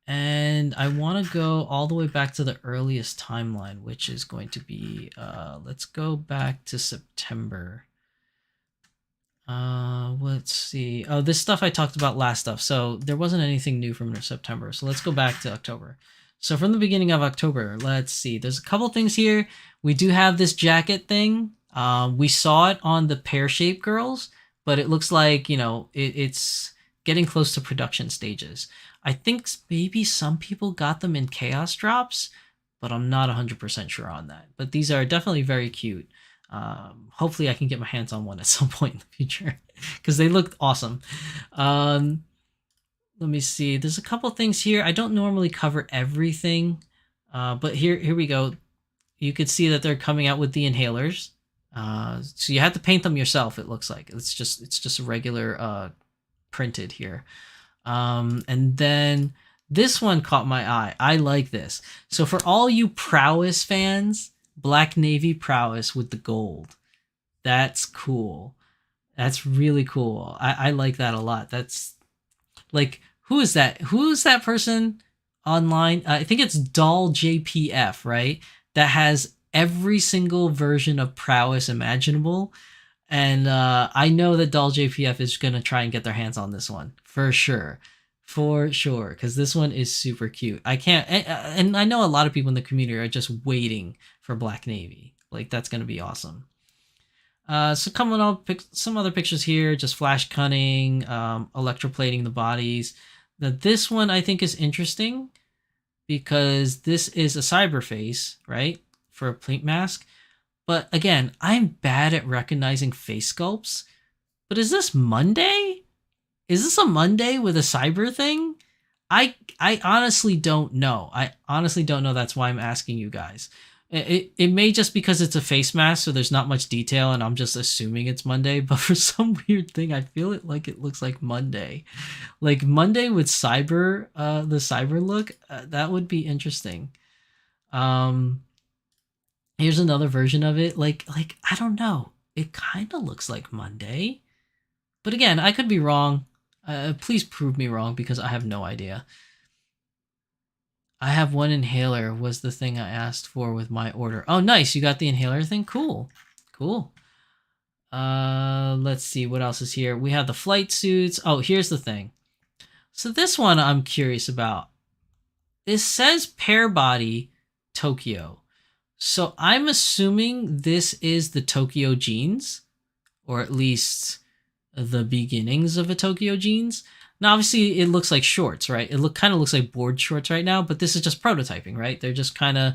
And I want to go all the way back to the earliest timeline, which is going to be, let's go back to September. Let's see. Oh, this stuff I talked about last stuff. So there wasn't anything new from September. So let's go back to October. So from the beginning of October, let's see. There's a couple things here. We do have this jacket thing. We saw it on the pear-shaped girls, but it looks like, it's getting close to production stages. I think maybe some people got them in chaos drops, but I'm not 100% sure on that. But these are definitely very cute. Hopefully I can get my hands on one at some point in the future because they look awesome. Let me see. There's a couple things here. I don't normally cover everything, but here we go. You could see that they're coming out with the inhalers. So you have to paint them yourself. It looks like it's just a regular printed here. And then this one caught my eye. I like this. So for all you prowess fans, Black Navy prowess with the gold. That's cool. That's really cool. I like that a lot. That's like, who is that? Who's that person online? I think it's Doll JPF, right? That has every single version of prowess imaginable. And I know that Doll JPF is going to try and get their hands on this one. For sure. Because this one is super cute. I can't... And I know a lot of people in the community are just waiting for Black Navy. Like, that's going to be awesome. So coming up, some other pictures here, just flash cutting, electroplating the bodies. Now this one I think is interesting because this is a cyber face, right? For a paint mask. But again, I'm bad at recognizing face sculpts. But is this Monday? Is this a Monday with a cyber thing? I honestly don't know. I honestly don't know. That's why I'm asking you guys. It may just because it's a face mask, so there's not much detail, and I'm just assuming it's Monday. But for some weird thing, I feel it looks like Monday, like Monday with cyber, the cyber look. That would be interesting. Here's another version of it. Like I don't know. It kind of looks like Monday, but again, I could be wrong. Please prove me wrong because I have no idea. I have one inhaler was the thing I asked for with my order. Oh, nice. You got the inhaler thing? Cool. Let's see what else is here. We have the flight suits. Oh, here's the thing. So this one I'm curious about. It says pair body Tokyo. So I'm assuming this is the Tokyo jeans, or at least the beginnings of a Tokyo jeans. Now, obviously, it looks like shorts, right? It kind of looks like board shorts right now, but this is just prototyping, right? They're just kind of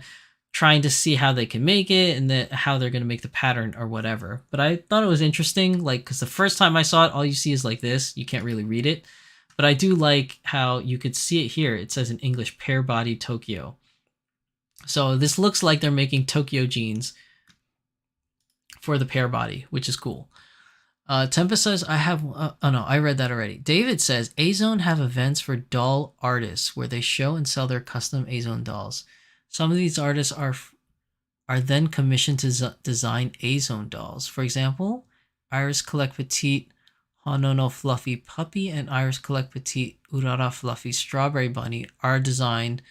trying to see how they can make it and how they're going to make the pattern or whatever. But I thought it was interesting, like, because the first time I saw it, all you see is like this. You can't really read it. But I do like how you could see it here. It says in English, pair body Tokyo. So this looks like they're making Tokyo jeans for the pair body, which is cool. Tempest says, I have... oh, no, I read that already. David says, Azone have events for doll artists where they show and sell their custom Azone dolls. Some of these artists are then commissioned to design Azone dolls. For example, Iris Collect Petite Honono Fluffy Puppy and Iris Collect Petite Urara Fluffy Strawberry Bunny are designed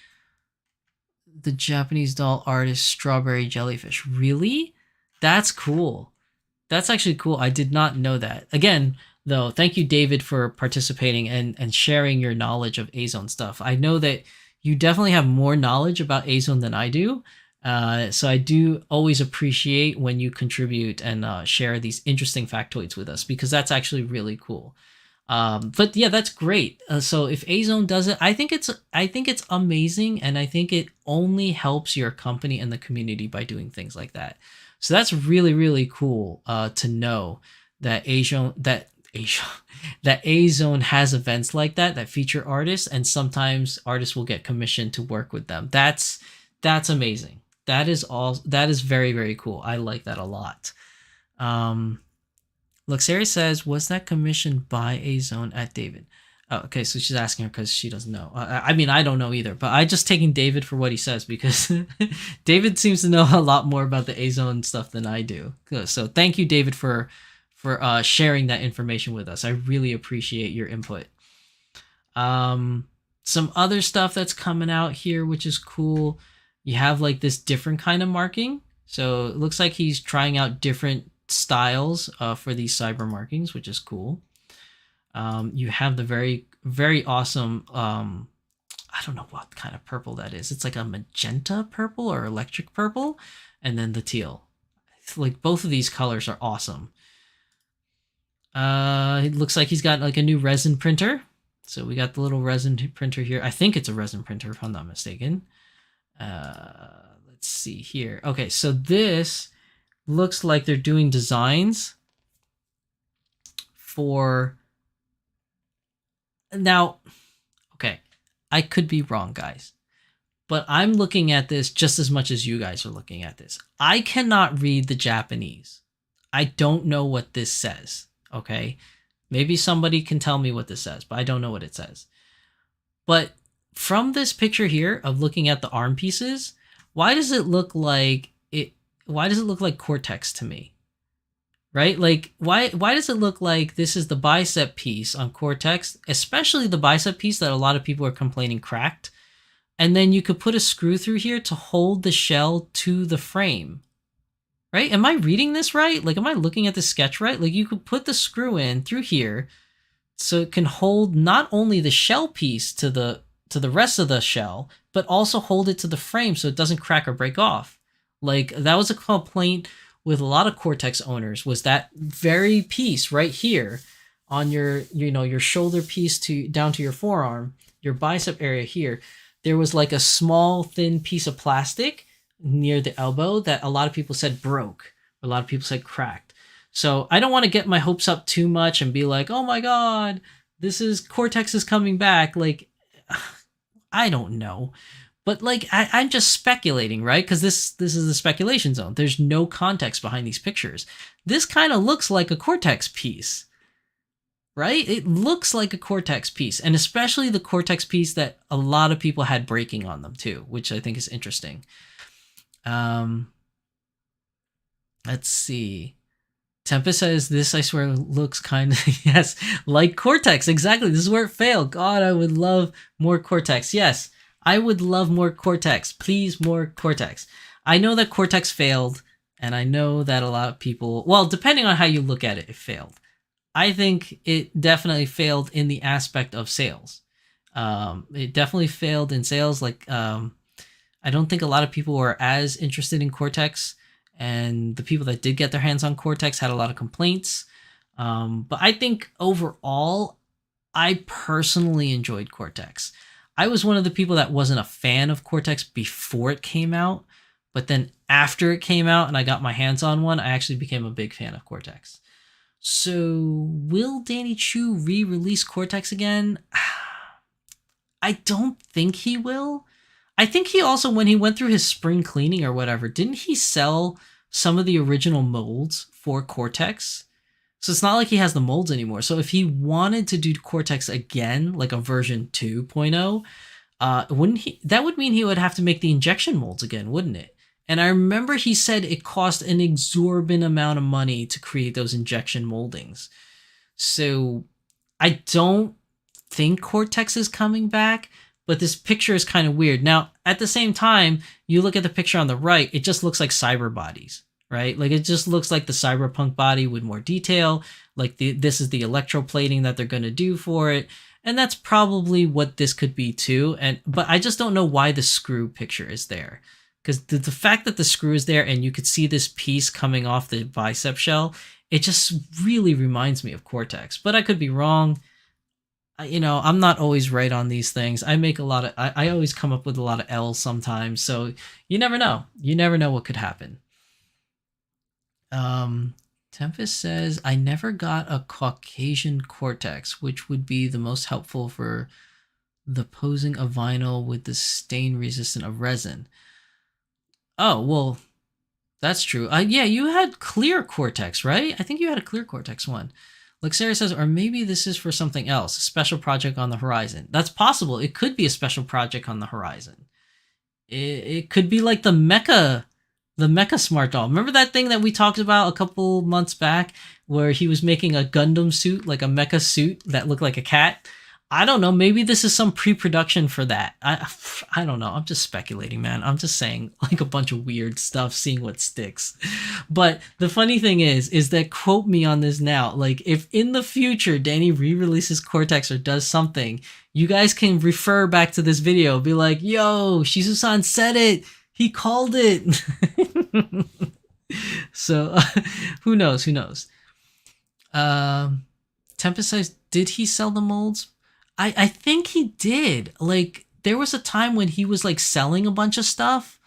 the Japanese doll artist Strawberry Jellyfish. Really? That's cool. That's actually cool. I did not know that. Again, though, thank you, David, for participating and sharing your knowledge of Azone stuff. I know that you definitely have more knowledge about Azone than I do. So I do always appreciate when you contribute and share these interesting factoids with us because that's actually really cool. But yeah, that's great. So if Azone does it, I think it's amazing, and I think it only helps your company and the community by doing things like that. So that's really, really cool to know that Azone has events like that feature artists, and sometimes artists will get commissioned to work with them. That's amazing. That is very, very cool. I like that a lot. Luxeri says, was that commissioned by Azone at David? Oh, okay, so she's asking her because she doesn't know. I mean, I don't know either, but I just taking David for what he says because David seems to know a lot more about the Azone stuff than I do. So thank you, David, for sharing that information with us. I really appreciate your input. Some other stuff that's coming out here, which is cool. You have like this different kind of marking. So it looks like he's trying out different styles for these cyber markings, which is cool. You have the very, very awesome I don't know what kind of purple that is. It's like a magenta purple or electric purple, and then the teal. Like both of these colors are awesome. It looks like he's got like a new resin printer. So we got the little resin printer here. I think it's a resin printer if I'm not mistaken. Let's see here. Okay, so this looks like they're doing designs for... Now, okay, I could be wrong, guys, but I'm looking at this just as much as you guys are looking at this. I cannot read the Japanese. I don't know what this says, okay? Maybe somebody can tell me what this says, but I don't know what it says. But from this picture here of looking at the arm pieces, why does it look like Cortex to me? Right? Like, why does it look like this is the bicep piece on Cortex, especially the bicep piece that a lot of people are complaining cracked, and then you could put a screw through here to hold the shell to the frame, right? Am I reading this right? Like, am I looking at the sketch right? Like, you could put the screw in through here so it can hold not only the shell piece to the rest of the shell, but also hold it to the frame so it doesn't crack or break off. Like, that was a complaint with a lot of Cortex owners, was that very piece right here on your, your shoulder piece down to your forearm, your bicep area here, there was like a small thin piece of plastic near the elbow that a lot of people said broke. A lot of people said cracked. So I don't want to get my hopes up too much and be like, oh my God, Cortex is coming back. Like, I don't know. But like, I'm just speculating, right? Because this is the speculation zone. There's no context behind these pictures. This kind of looks like a Cortex piece, right? It looks like a Cortex piece, and especially the Cortex piece that a lot of people had breaking on them too, which I think is interesting. Let's see. Tempest says, this, I swear, looks kind of, yes, like Cortex. Exactly. This is where it failed. God, I would love more Cortex. Yes. I would love more Cortex. Please, more Cortex. I know that Cortex failed, and I know that a lot of people... Well, depending on how you look at it, it failed. I think it definitely failed in the aspect of sales. It definitely failed in sales. Like, I don't think a lot of people were as interested in Cortex, and the people that did get their hands on Cortex had a lot of complaints. But I think overall, I personally enjoyed Cortex. I was one of the people that wasn't a fan of Cortex before it came out, but then after it came out and I got my hands on one, I actually became a big fan of Cortex. So will Danny Chu re-release Cortex again? I don't think he will. I think he also, when he went through his spring cleaning or whatever, didn't he sell some of the original molds for Cortex? So it's not like he has the molds anymore. So if he wanted to do Cortex again, like a version 2.0, wouldn't he? That would mean he would have to make the injection molds again, wouldn't it? And I remember he said it cost an exorbitant amount of money to create those injection moldings. So I don't think Cortex is coming back, but this picture is kind of weird. Now, at the same time, you look at the picture on the right, it just looks like cyber bodies. Right? Like, it just looks like the cyberpunk body with more detail. Like, this is the electroplating that they're going to do for it. And that's probably what this could be too. But I just don't know why the screw picture is there. Because the fact that the screw is there and you could see this piece coming off the bicep shell, it just really reminds me of Cortex. But I could be wrong. I'm not always right on these things. I always come up with a lot of L's sometimes. So you never know. You never know what could happen. Tempest says, I never got a Caucasian Cortex, which would be the most helpful for the posing of vinyl with the stain resistant of resin. Oh, well, that's true. Yeah, you had clear Cortex, right? I think you had a clear Cortex one. Like Sarah says, or maybe this is for something else, a special project on the horizon. That's possible. It could be a special project on the horizon. It could be like the Mecha Smart Doll. Remember that thing that we talked about a couple months back where he was making a Gundam suit, like a mecha suit that looked like a cat? I don't know. Maybe this is some pre-production for that. I don't know. I'm just speculating, man. I'm just saying like a bunch of weird stuff, seeing what sticks. But the funny thing is that quote me on this now. Like if in the future Danny re-releases Cortex or does something, you guys can refer back to this video. Be like, yo, Shizusan said it. He called it. So who knows? Who knows? Tempest says, did he sell the molds? I think he did. Like, there was a time when he was, like, selling a bunch of stuff.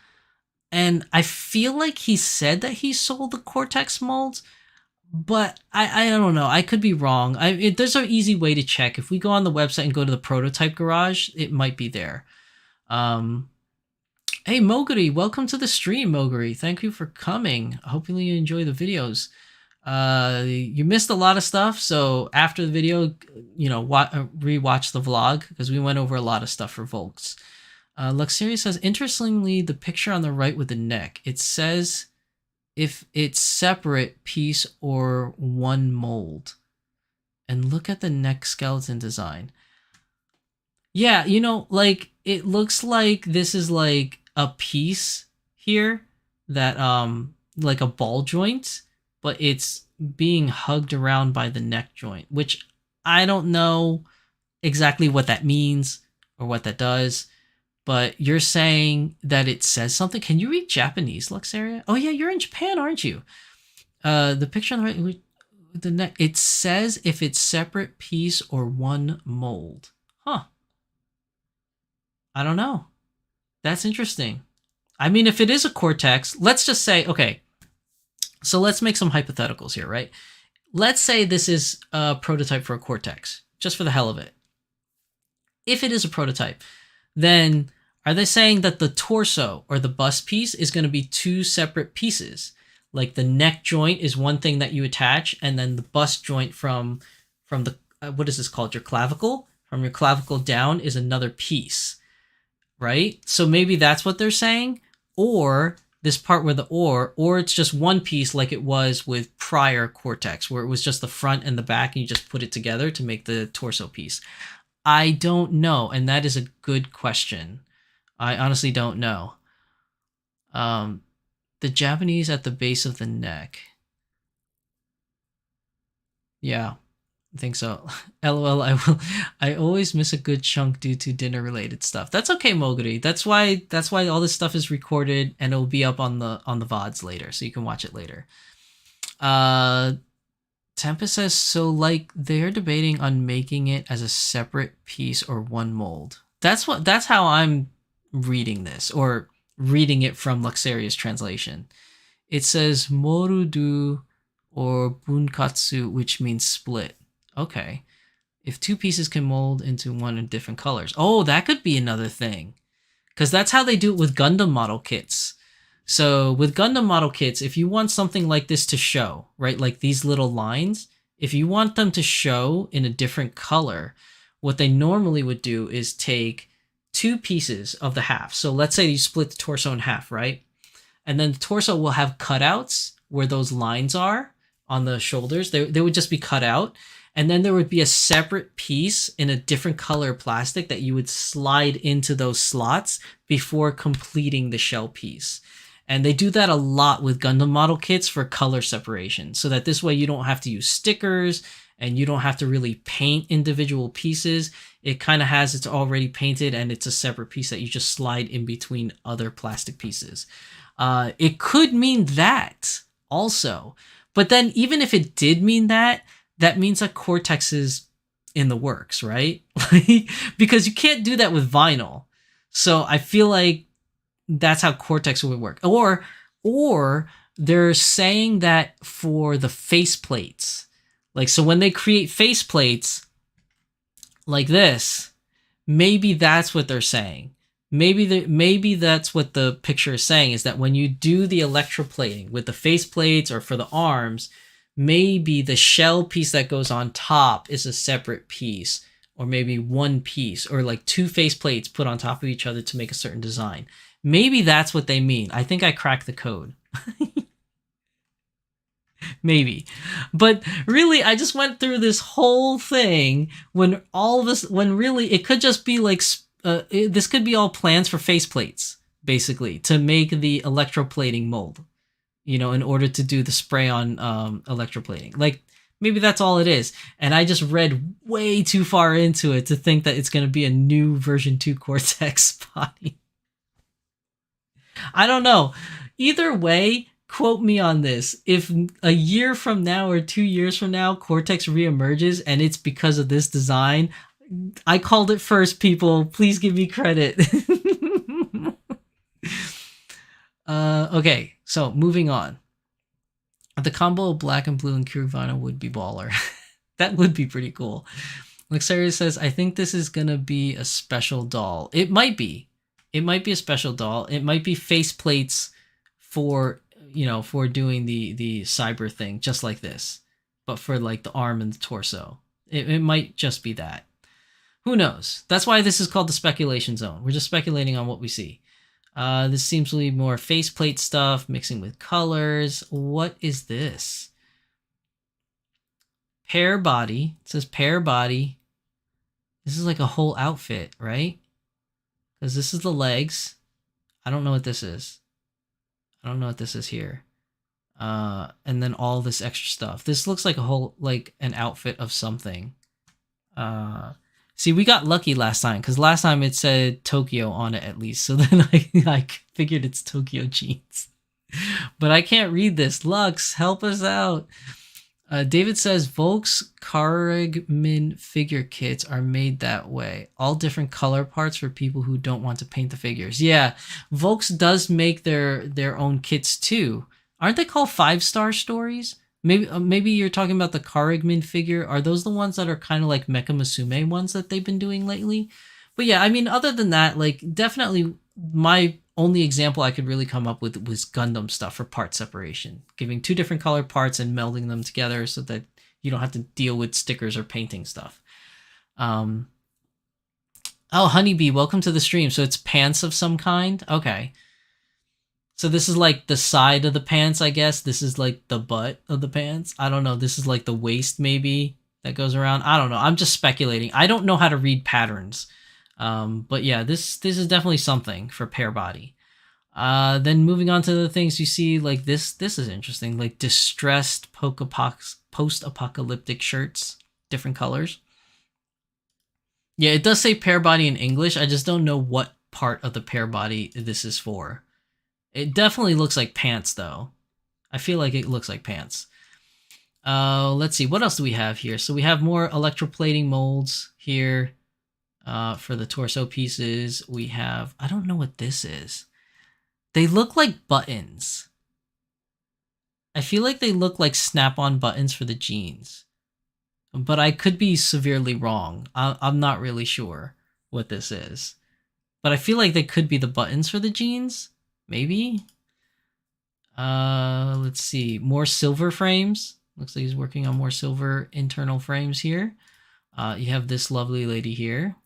And I feel like he said that he sold the Cortex molds. But I don't know. I could be wrong. There's an easy way to check. If we go on the website and go to the prototype garage, it might be there. Hey, Moguri. Welcome to the stream, Moguri. Thank you for coming. Hopefully you enjoy the videos. You missed a lot of stuff, so after the video, you know, rewatch the vlog because we went over a lot of stuff for Volks. Luxeria says, interestingly, the picture on the right with the neck, it says if it's separate piece or one mold. And look at the neck skeleton design. Yeah, you know, like it looks like this is like a piece here that like a ball joint, but it's being hugged around by the neck joint, which I don't know exactly what that means or what that does, but you're saying that it says something. Can you read Japanese, Luxeria? Oh yeah, you're in Japan, aren't you? The picture on the right, the neck, it says if it's separate piece or one mold. Huh. I don't know. That's interesting. I mean, if it is a Cortex, let's just say, okay, so let's make some hypotheticals here, right? Let's say this is a prototype for a Cortex, just for the hell of it. If it is a prototype, then are they saying that the torso or the bust piece is going to be two separate pieces? Like the neck joint is one thing that you attach, and then the bust joint from the, what is this called? Your clavicle? From your clavicle down is another piece, right? So maybe that's what they're saying, or this part where the or it's just one piece like it was with prior Cortex, where it was just the front and the back and you just put it together to make the torso piece. I don't know, and that is a good question. I honestly don't know. The Japanese at the base of the neck. Yeah, I think so. LOL, I always miss a good chunk due to dinner related stuff. That's okay, Moguri. That's why all this stuff is recorded and it'll be up on the VODs later, so you can watch it later. Tempest says, so like they're debating on making it as a separate piece or one mold. That's how I'm reading this, or reading it from Luxeria's translation. It says morudu or bunkatsu, which means split. Okay. If two pieces can mold into one in different colors. Oh, that could be another thing. Because that's how they do it with Gundam model kits. So with Gundam model kits, if you want something like this to show, right, like these little lines, if you want them to show in a different color, what they normally would do is take two pieces of the half. So let's say you split the torso in half, right? And then the torso will have cutouts where those lines are on the shoulders. They would just be cut out. And then there would be a separate piece in a different color plastic that you would slide into those slots before completing the shell piece. And they do that a lot with Gundam model kits for color separation, so that this way you don't have to use stickers and you don't have to really paint individual pieces. It kind of has it's already painted and it's a separate piece that you just slide in between other plastic pieces. It could mean that also. But then even if it did mean that, that means that Cortex is in the works, right? Because you can't do that with vinyl. So I feel like that's how Cortex would work. Or they're saying that for the faceplates. Like, so when they create faceplates like this, maybe that's what they're saying. Maybe that's what the picture is saying, is that when you do the electroplating with the faceplates or for the arms, maybe the shell piece that goes on top is a separate piece, or maybe one piece, or like two faceplates put on top of each other to make a certain design. Maybe that's what they mean. I think I cracked the code. Maybe. But really, I just went through this whole thing when really it could just be like, this could be all plans for faceplates, basically, to make the electroplating mold, in order to do the spray on electroplating. Like, maybe that's all it is. And I just read way too far into it to think that it's going to be a new version 2 Cortex body. I don't know. Either way, quote me on this. If a year from now or 2 years from now, Cortex reemerges and it's because of this design, I called it first, people. Please give me credit. Okay, so moving on. The combo of black and blue and Kirivana would be baller. That would be pretty cool. Luxaria says, I think this is going to be a special doll. It might be. It might be a special doll. It might be faceplates for, for doing the cyber thing, just like this. But for like the arm and the torso. It might just be that. Who knows? That's why this is called the speculation zone. We're just speculating on what we see. This seems to be more faceplate stuff, mixing with colors. What is this? Pair body. It says pair body. This is like a whole outfit, right? Because this is the legs. I don't know what this is. I don't know what this is here. And then all this extra stuff. This looks like a whole, like an outfit of something. See, we got lucky last time, because last time it said Tokyo on it at least. So then I figured it's Tokyo jeans. But I can't read this. Lux, help us out. David says, Volk's Karigman figure kits are made that way. All different color parts for people who don't want to paint the figures. Yeah, Volk's does make their own kits too. Aren't they called 5-star stories? Maybe you're talking about the Karigman figure. Are those the ones that are kind of like Mecha Musume ones that they've been doing lately? But yeah, I mean, other than that, like, definitely my only example I could really come up with was Gundam stuff for part separation. Giving 2 different color parts and melding them together so that you don't have to deal with stickers or painting stuff. Oh, Honeybee, welcome to the stream. So it's pants of some kind? Okay. So this is like the side of the pants, I guess. This is like the butt of the pants. I don't know. This is like the waist maybe that goes around. I don't know. I'm just speculating. I don't know how to read patterns. But yeah, this is definitely something for pair body. Then moving on to the things you see, like this is interesting. Like distressed post-apocalyptic shirts, different colors. Yeah, it does say pair body in English. I just don't know what part of the pair body this is for. It definitely looks like pants, though. I feel like it looks like pants. Let's see. What else do we have here? So we have more electroplating molds here for the torso pieces. We have... I don't know what this is. They look like buttons. I feel like they look like snap-on buttons for the jeans. But I could be severely wrong. I'm not really sure what this is. But I feel like they could be the buttons for the jeans. Maybe. Let's see. More silver frames. Looks like he's working on more silver internal frames here. You have this lovely lady here.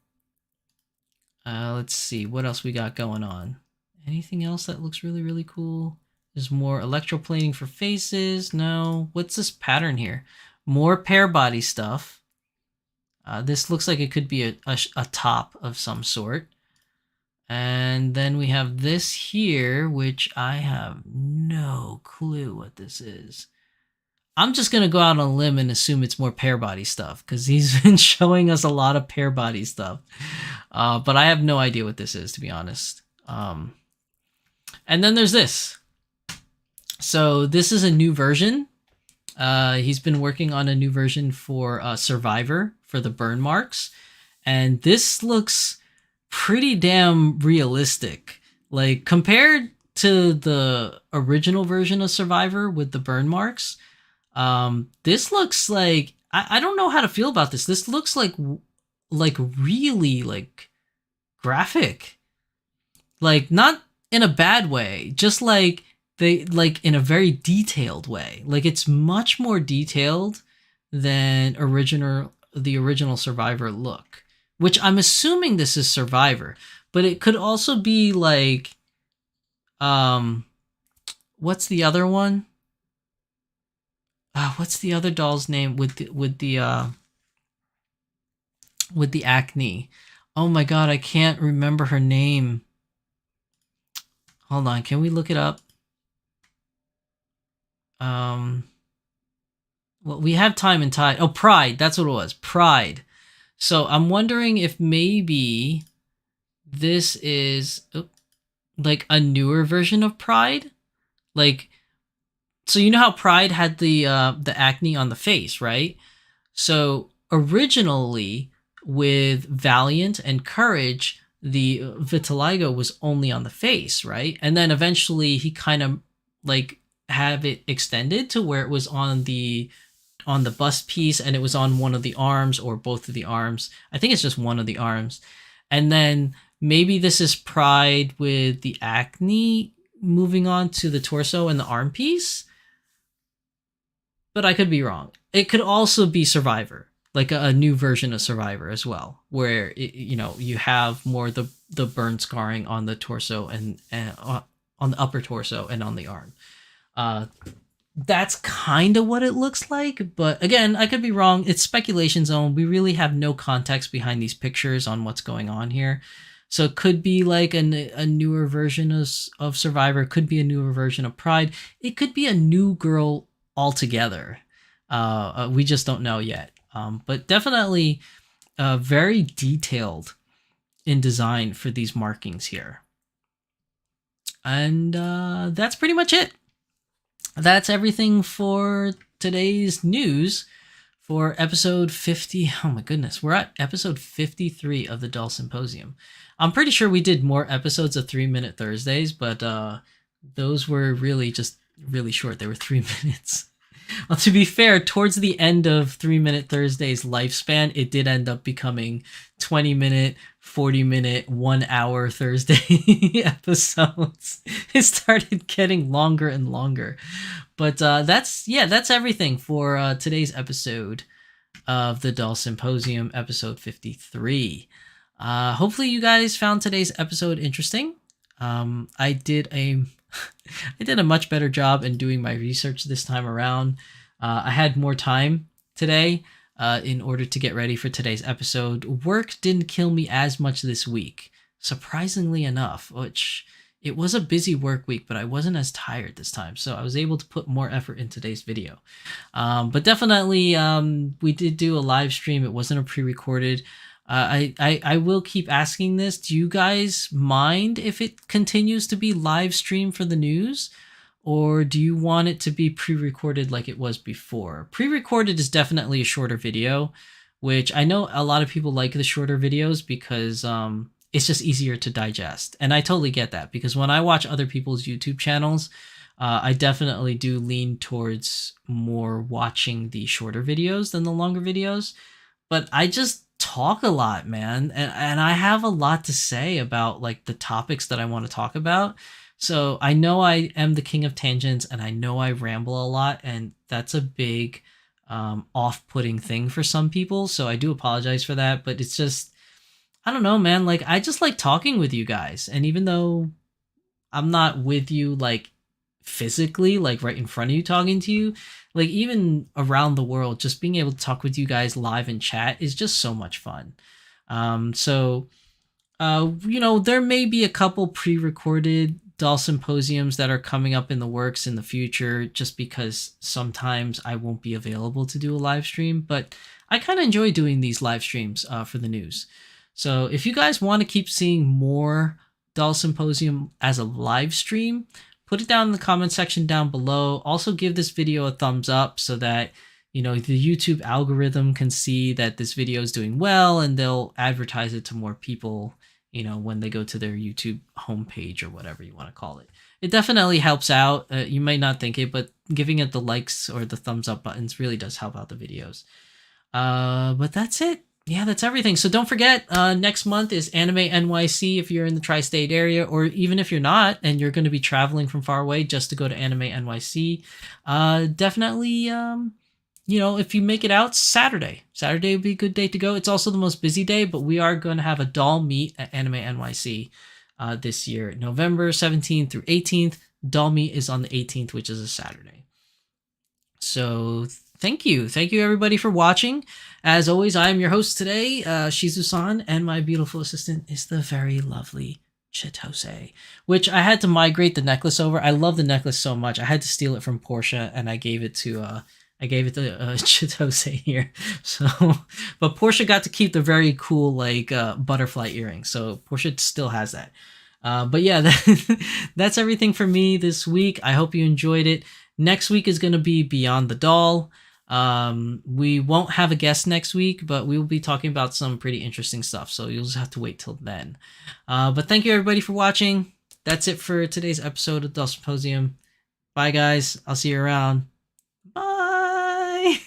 Let's see. What else we got going on? Anything else that looks really, really cool? There's more electroplating for faces. No. What's this pattern here? More pair body stuff. This looks like it could be a top of some sort. And then we have this here, which I have no clue what this is. I'm just going to go out on a limb and assume it's more pair body stuff, because he's been showing us a lot of pair body stuff. But I have no idea what this is, to be honest. And then there's this. So this is a new version. He's been working on a new version for Survivor for the burn marks. And this looks pretty damn realistic. Like, compared to the original version of Survivor with the burn marks, this looks like... I don't know how to feel about this. This looks like really, like, graphic. Like, not in a bad way. Just like... they like in a very detailed way. Like, it's much more detailed than the original Survivor look, which I'm assuming this is Survivor, but it could also be like, what's the other one? what's the other doll's name with the acne? Oh my god, I can't remember her name. Hold on, can we look it up? Well, we have time and tide. Oh, Pride. That's what it was. Pride. So I'm wondering if maybe this is like a newer version of Pride. Like, so you know how Pride had the acne on the face, right? So originally with Valiant and Courage, the vitiligo was only on the face, right? And then eventually he kind of like have it extended to where it was on the bust piece, and it was on one of the arms or both of the arms. I think it's just one of the arms. And then maybe this is Pride with the acne moving on to the torso and the arm piece. But I could be wrong. It could also be Survivor, like a new version of Survivor as well, where you have more the burn scarring on the torso and on the upper torso and on the arm. That's kind of what it looks like, but again, I could be wrong. It's speculation zone. We really have no context behind these pictures on what's going on here. So it could be like a newer version of Survivor. It could be a newer version of Pride. It could be a new girl altogether. We just don't know yet. But definitely very detailed in design for these markings here. And that's pretty much it. That's everything for today's news for episode 50. Oh my goodness, we're at episode 53 of the Doll Symposium. I'm pretty sure we did more episodes of 3-Minute Thursdays, but those were really short. They were 3 minutes. Well, to be fair, towards the end of 3-Minute Thursday's lifespan, it did end up becoming 20-minute, 40-minute, 1 hour Thursday episodes. It started getting longer and longer. But that's everything for today's episode of the Doll Symposium, episode 53. Hopefully you guys found today's episode interesting. I did a much better job in doing my research this time around. I had more time today in order to get ready for today's episode. Work didn't kill me as much this week, surprisingly enough, which it was a busy work week, but I wasn't as tired this time, so I was able to put more effort in today's video. But definitely, we did do a live stream. It wasn't a pre-recorded. I will keep asking this. Do you guys mind if it continues to be live stream for the news? Or do you want it to be pre-recorded like it was before? Pre-recorded is definitely a shorter video, which I know a lot of people like the shorter videos because it's just easier to digest. And I totally get that, because when I watch other people's YouTube channels, I definitely do lean towards more watching the shorter videos than the longer videos. But I just talk a lot, man, and I have a lot to say about like the topics that I want to talk about. So I know I am the king of tangents, and I know I ramble a lot, and that's a big off-putting thing for some people, so I do apologize for that. But it's just, I don't know, man, like I just like talking with you guys. And even though I'm not with you like physically, like right in front of you talking to you, like even around the world, just being able to talk with you guys live in chat is just so much fun. There may be a couple pre-recorded Doll Symposiums that are coming up in the works in the future, just because sometimes I won't be available to do a live stream, but I kind of enjoy doing these live streams for the news. So if you guys want to keep seeing more Doll Symposium as a live stream, put it down in the comment section down below. Also give this video a thumbs up so that, the YouTube algorithm can see that this video is doing well, and they'll advertise it to more people, when they go to their YouTube homepage or whatever you want to call it. It definitely helps out. You might not think it, but giving it the likes or the thumbs up buttons really does help out the videos. But that's it. Yeah, that's everything. So don't forget, next month is Anime NYC if you're in the tri-state area, or even if you're not and you're going to be traveling from far away just to go to Anime NYC. Definitely, if you make it out, Saturday would be a good day to go. It's also the most busy day, but we are going to have a doll meet at Anime NYC this year, November 17th through 18th. Doll meet is on the 18th, which is a Saturday. So thank you everybody for watching. As always, I am your host today, Shizusan, and my beautiful assistant is the very lovely Chitose, which I had to migrate the necklace over. I love the necklace so much. I had to steal it from Portia, and I gave it to Chitose here. So, but Portia got to keep the very cool like butterfly earring. So Portia still has that. But yeah, that's everything for me this week. I hope you enjoyed it. Next week is going to be Beyond the Doll. We won't have a guest next week, but we will be talking about some pretty interesting stuff. So you'll just have to wait till then. But thank you everybody for watching. That's it for today's episode of Doll Symposium. Bye guys. I'll see you around. Bye.